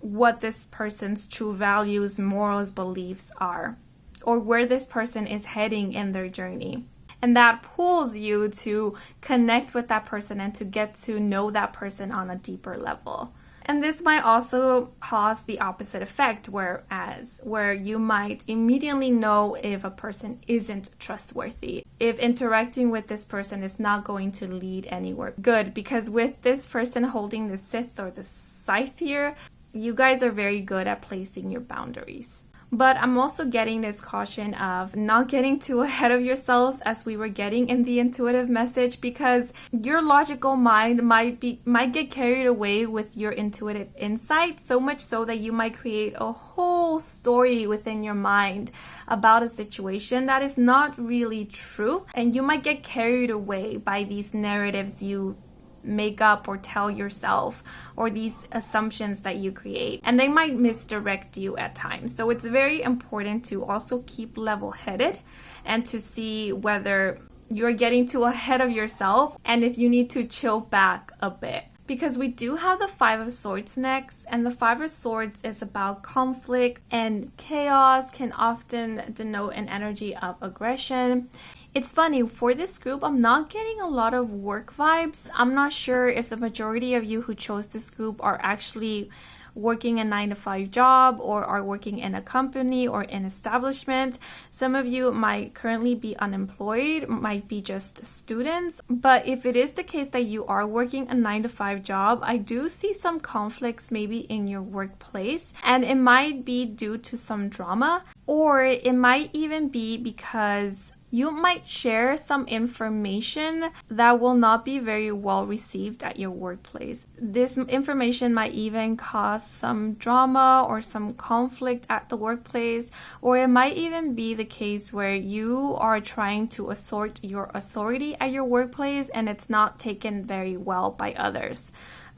what this person's true values, morals, beliefs are, or where this person is heading in their journey. And that pulls you to connect with that person and to get to know that person on a deeper level. And this might also cause the opposite effect, where you might immediately know if a person isn't trustworthy, if interacting with this person is not going to lead anywhere good, because with this person holding the Sith or the Scythe here, you guys are very good at placing your boundaries. But I'm also getting this caution of not getting too ahead of yourselves, as we were getting in the intuitive message, because your logical mind might get carried away with your intuitive insight, so much so that you might create a whole story within your mind about a situation that is not really true, and you might get carried away by these narratives you make up or tell yourself, or these assumptions that you create, and they might misdirect you at times. So it's very important to also keep level-headed and to see whether you're getting too ahead of yourself and if you need to chill back a bit. Because we do have the Five of Swords next, and the Five of Swords is about conflict, and chaos can often denote an energy of aggression. It's funny, for this group, I'm not getting a lot of work vibes. I'm not sure if the majority of you who chose this group are actually working a 9-to-5 job or are working in a company or an establishment. Some of you might currently be unemployed, might be just students. But if it is the case that you are working a 9-to-5 job, I do see some conflicts maybe in your workplace, and it might be due to some drama, or it might even be because you might share some information that will not be very well received at your workplace. This information might even cause some drama or some conflict at the workplace, or it might even be the case where you are trying to assert your authority at your workplace and it's not taken very well by others.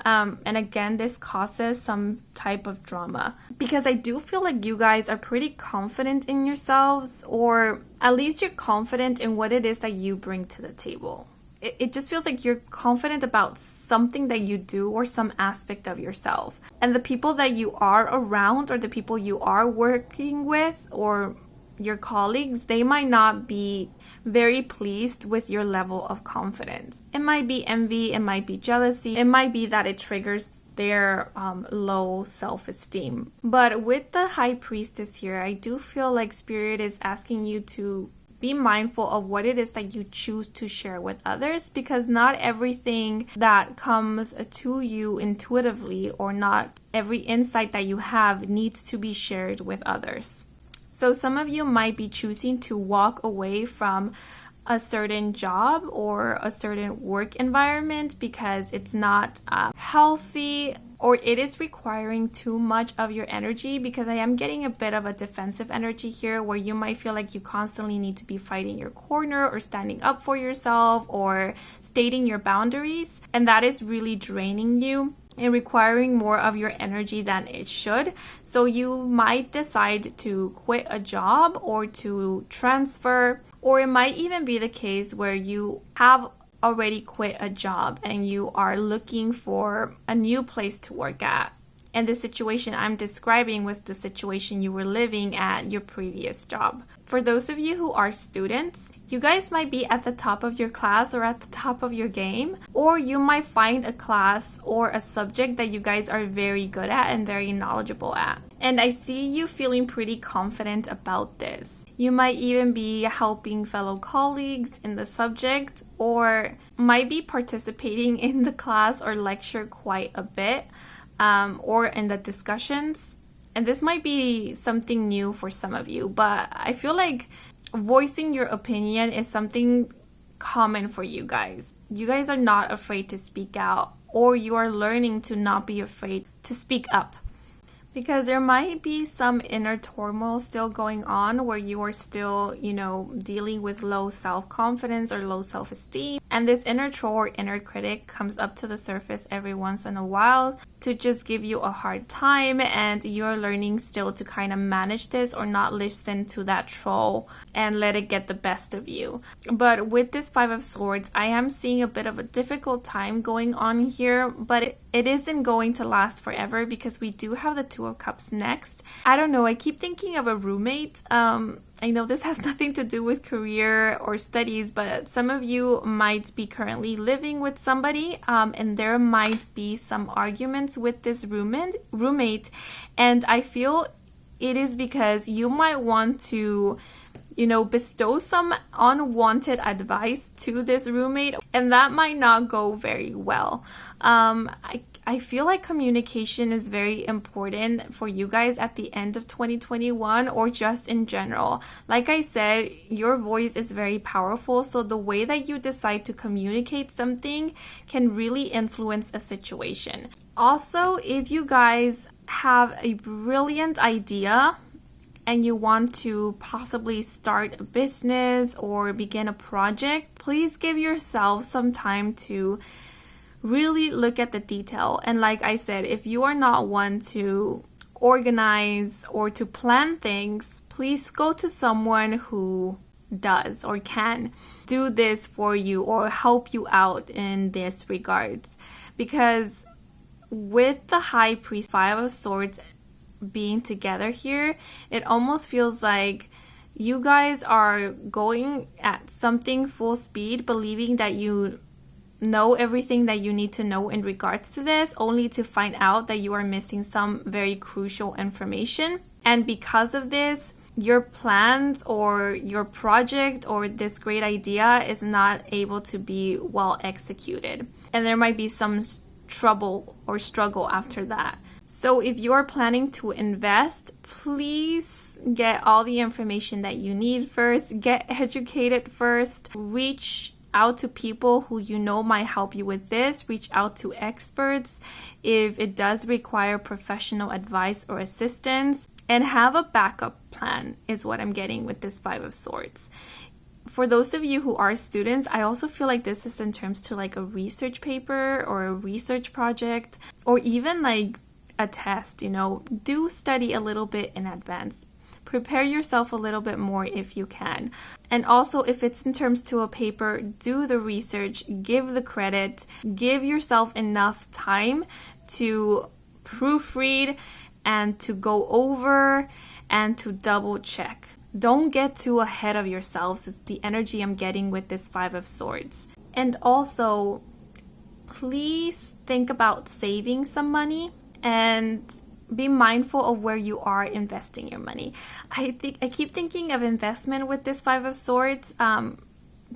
And again, this causes some type of drama, because I do feel like you guys are pretty confident in yourselves, or at least you're confident in what it is that you bring to the table. It just feels like you're confident about something that you do or some aspect of yourself. And the people that you are around, or the people you are working with, or your colleagues, they might not be very pleased with your level of confidence. It might be envy, it might be jealousy, it might be that it triggers their low self-esteem. But with the High Priestess here, I do feel like Spirit is asking you to be mindful of what it is that you choose to share with others, because not everything that comes to you intuitively, or not every insight that you have, needs to be shared with others. So some of you might be choosing to walk away from a certain job or a certain work environment because it's not healthy, or it is requiring too much of your energy, because I am getting a bit of a defensive energy here, where you might feel like you constantly need to be fighting your corner or standing up for yourself or stating your boundaries, and that is really draining you and requiring more of your energy than it should. So you might decide to quit a job or to transfer, or it might even be the case where you have already quit a job and you are looking for a new place to work at. And the situation I'm describing was the situation you were living at your previous job. For those of you who are students, you guys might be at the top of your class or at the top of your game, or you might find a class or a subject that you guys are very good at and very knowledgeable at. And I see you feeling pretty confident about this. You might even be helping fellow colleagues in the subject, or might be participating in the class or lecture quite a bit, or in the discussions. And this might be something new for some of you, but I feel like voicing your opinion is something common for you guys. You guys are not afraid to speak out, or you are learning to not be afraid to speak up. Because there might be some inner turmoil still going on where you are still, dealing with low self-confidence or low self-esteem. And this inner troll or inner critic comes up to the surface every once in a while to just give you a hard time, and you're learning still to kind of manage this or not listen to that troll and let it get the best of you. But with this Five of Swords, I am seeing a bit of a difficult time going on here, but it isn't going to last forever because we do have the Two of Cups next. I don't know, I keep thinking of a roommate. I know this has nothing to do with career or studies, but some of you might be currently living with somebody, and there might be some arguments with this roommate. And I feel it is because you might want to, bestow some unwanted advice to this roommate, and that might not go very well. I feel like communication is very important for you guys at the end of 2021 or just in general. Like I said, your voice is very powerful, so the way that you decide to communicate something can really influence a situation. Also, if you guys have a brilliant idea and you want to possibly start a business or begin a project, please give yourself some time to really look at the detail. And like I said, if you are not one to organize or to plan things, please go to someone who does or can do this for you or help you out in this regards. Because with the High Priest, Five of Swords being together here, it almost feels like you guys are going at something full speed, believing that you know everything that you need to know in regards to this, only to find out that you are missing some very crucial information. And because of this, your plans or your project or this great idea is not able to be well executed. And there might be some trouble or struggle after that. So if you are planning to invest, please get all the information that you need first. Get educated first. Reach out to people who you know might help you with this. Reach out to experts if it does require professional advice or assistance, and have a backup plan is what I'm getting with this Five of Swords. For those of you who are students, I also feel like this is in terms to like a research paper or a research project, or even like a test. Do study a little bit in advance. Prepare yourself a little bit more if you can. And also, if it's in terms to a paper, do the research, give the credit, give yourself enough time to proofread and to go over and to double check. Don't get too ahead of yourselves is the energy I'm getting with this Five of Swords. And also, please think about saving some money and be mindful of where you are investing your money. I keep thinking of investment with this Five of Swords.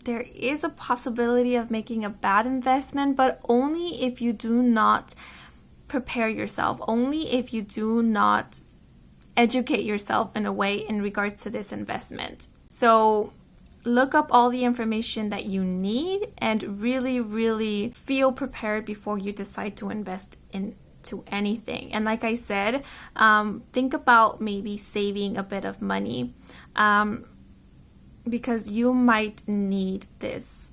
There is a possibility of making a bad investment, but only if you do not prepare yourself, only if you do not educate yourself in a way in regards to this investment. So look up all the information that you need and really, really feel prepared before you decide to invest into anything. And like I said, think about maybe saving a bit of money because you might need this.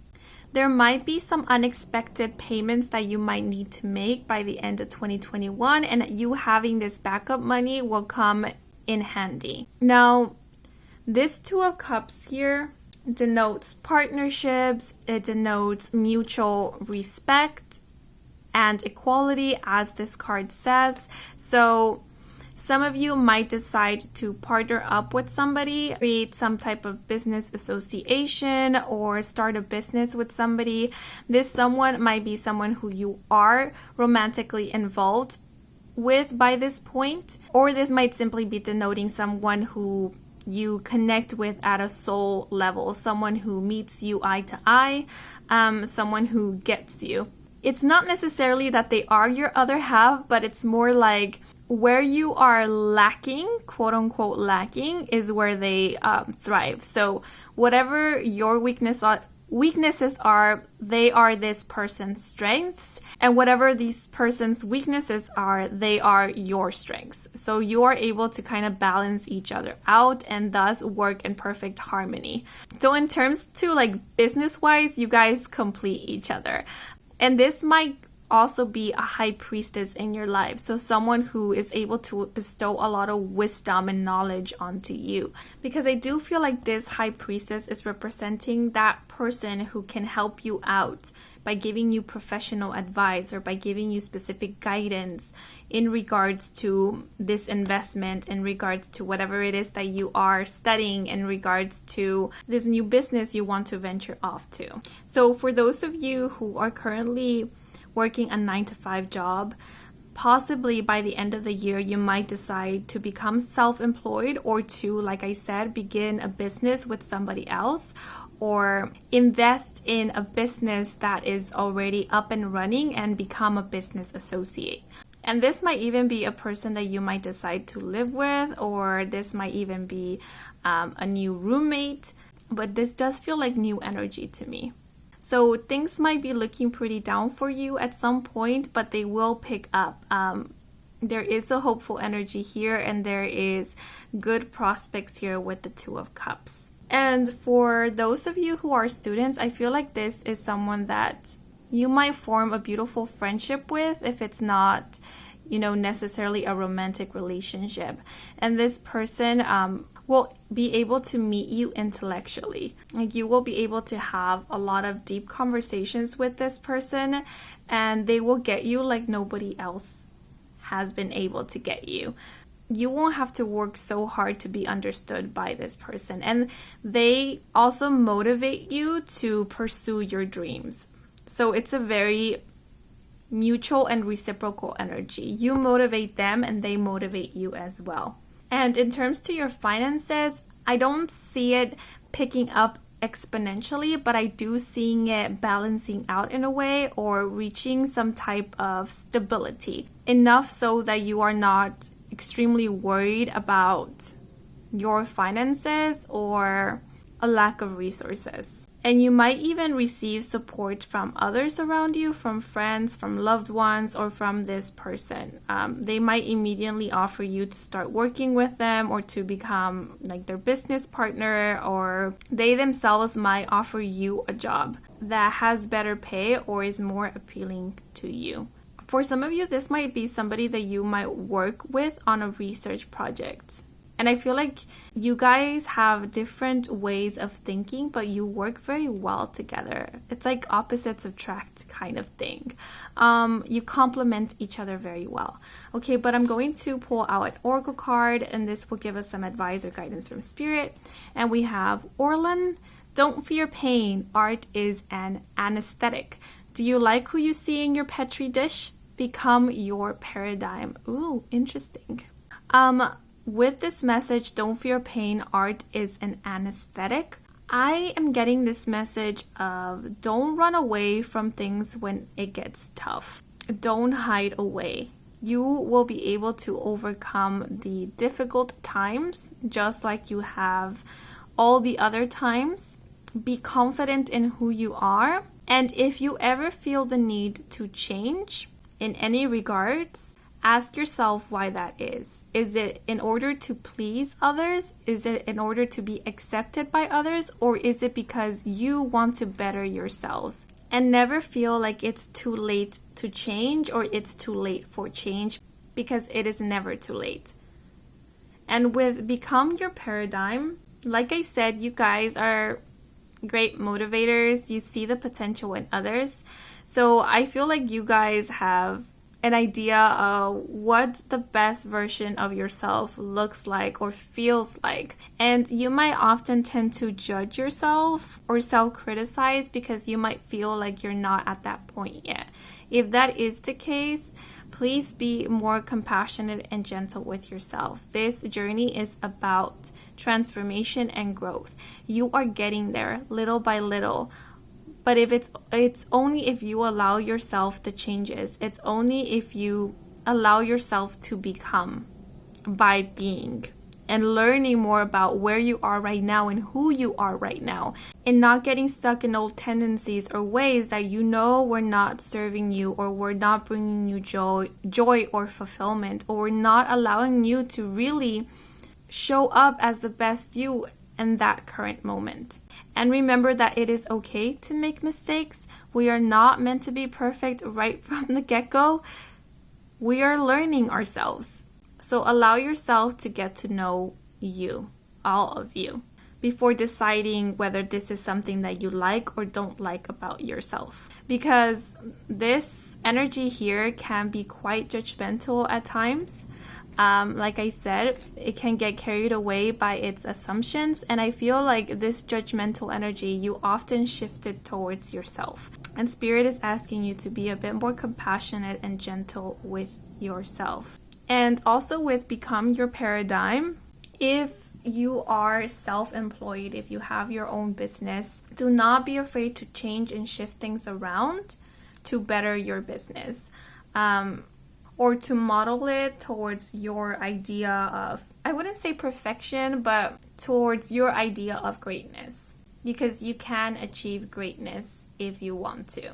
There might be some unexpected payments that you might need to make by the end of 2021, and you having this backup money will come in handy. Now, this Two of Cups here denotes partnerships, it denotes mutual respect, and equality, as this card says. So some of you might decide to partner up with somebody, create some type of business association, or start a business with somebody. This someone might be someone who you are romantically involved with by this point, or this might simply be denoting someone who you connect with at a soul level, someone who meets you eye to eye, someone who gets you. It's not necessarily that they are your other half, but it's more like where you are lacking, quote unquote lacking, is where they thrive. So whatever your weaknesses are, they are this person's strengths, and whatever these person's weaknesses are, they are your strengths. So you are able to kind of balance each other out and thus work in perfect harmony. So in terms to like business wise, you guys complete each other. And this might also be a high priestess in your life, so someone who is able to bestow a lot of wisdom and knowledge onto you, because I do feel like this high priestess is representing that person who can help you out by giving you professional advice or by giving you specific guidance in regards to this investment, in regards to whatever it is that you are studying, in regards to this new business you want to venture off to. So for those of you who are currently working a 9-to-5 job, possibly by the end of the year you might decide to become self-employed, or to, like I said, begin a business with somebody else, or invest in a business that is already up and running and become a business associate. And this might even be a person that you might decide to live with, or this might even be a new roommate, but this does feel like new energy to me. So things might be looking pretty down for you at some point, but they will pick up. There is a hopeful energy here, and there is good prospects here with the Two of Cups. And for those of you who are students, I feel like this is someone that you might form a beautiful friendship with, if it's not, necessarily a romantic relationship. And this person will be able to meet you intellectually. Like, you will be able to have a lot of deep conversations with this person, and they will get you like nobody else has been able to get you. You won't have to work so hard to be understood by this person. And they also motivate you to pursue your dreams. So it's a very mutual and reciprocal energy. You motivate them and they motivate you as well. And in terms to your finances, I don't see it picking up exponentially, but I do seeing it balancing out in a way, or reaching some type of stability. Enough so that you are not extremely worried about your finances or a lack of resources. And you might even receive support from others around you, from friends, from loved ones, or from this person. They might immediately offer you to start working with them, or to become like their business partner, or they themselves might offer you a job that has better pay or is more appealing to you. For some of you, this might be somebody that you might work with on a research project. And I feel like you guys have different ways of thinking, but you work very well together. It's like opposites attract kind of thing. You complement each other very well. Okay, but I'm going to pull out an oracle card, and this will give us some advice or guidance from spirit. And we have Orlan. Don't fear pain. Art is an anesthetic. Do you like who you see in your petri dish? Become your paradigm. Ooh, interesting. With this message, don't fear pain, art is an anesthetic. I am getting this message of don't run away from things when it gets tough. Don't hide away. You will be able to overcome the difficult times just like you have all the other times. Be confident in who you are. And if you ever feel the need to change in any regards, ask yourself why that is. Is it in order to please others? Is it in order to be accepted by others? Or is it because you want to better yourselves? And never feel like it's too late to change, or it's too late for change, because it is never too late. And with Become Your Paradigm, like I said, you guys are great motivators. You see the potential in others. So I feel like you guys have an idea of what the best version of yourself looks like or feels like. And you might often tend to judge yourself or self-criticize because you might feel like you're not at that point yet. If that is the case, please be more compassionate and gentle with yourself. This journey is about transformation and growth. You are getting there little by little. But if it's only if you allow yourself the changes. It's only if you allow yourself to become by being and learning more about where you are right now and who you are right now, and not getting stuck in old tendencies or ways that you know were not serving you or were not bringing you joy or fulfillment, or were not allowing you to really show up as the best you in that current moment. And remember that it is okay to make mistakes. We are not meant to be perfect right from the get-go. We are learning ourselves. So allow yourself to get to know you, all of you, before deciding whether this is something that you like or don't like about yourself. Because this energy here can be quite judgmental at times. Like I said, it can get carried away by its assumptions, and I feel like this judgmental energy, you often shift it towards yourself. And Spirit is asking you to be a bit more compassionate and gentle with yourself. And also with Become Your Paradigm, if you are self-employed, if you have your own business, do not be afraid to change and shift things around to better your business. Or to model it towards your idea of, I wouldn't say perfection, but towards your idea of greatness. Because you can achieve greatness if you want to.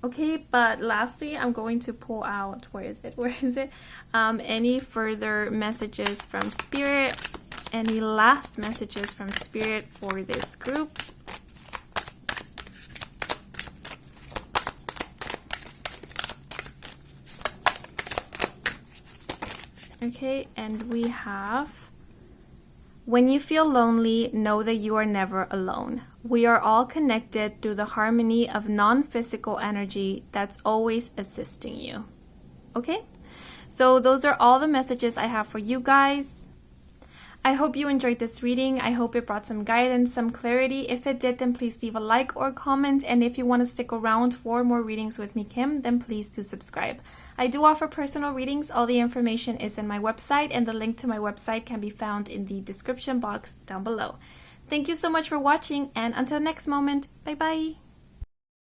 Okay, but lastly, I'm going to pull out, where is it? Any further messages from Spirit, any last messages from Spirit for this group. Okay, and we have, when you feel lonely, know that you are never alone. We are all connected through the harmony of non-physical energy that's always assisting you. Okay, so those are all the messages I have for you guys. I hope you enjoyed this reading. I hope it brought some guidance, some clarity. If it did, then please leave a like or comment. And if you want to stick around for more readings with me, Kim, then please do subscribe. I do offer personal readings. All the information is in my website, and the link to my website can be found in the description box down below. Thank you so much for watching, and until next moment, bye-bye.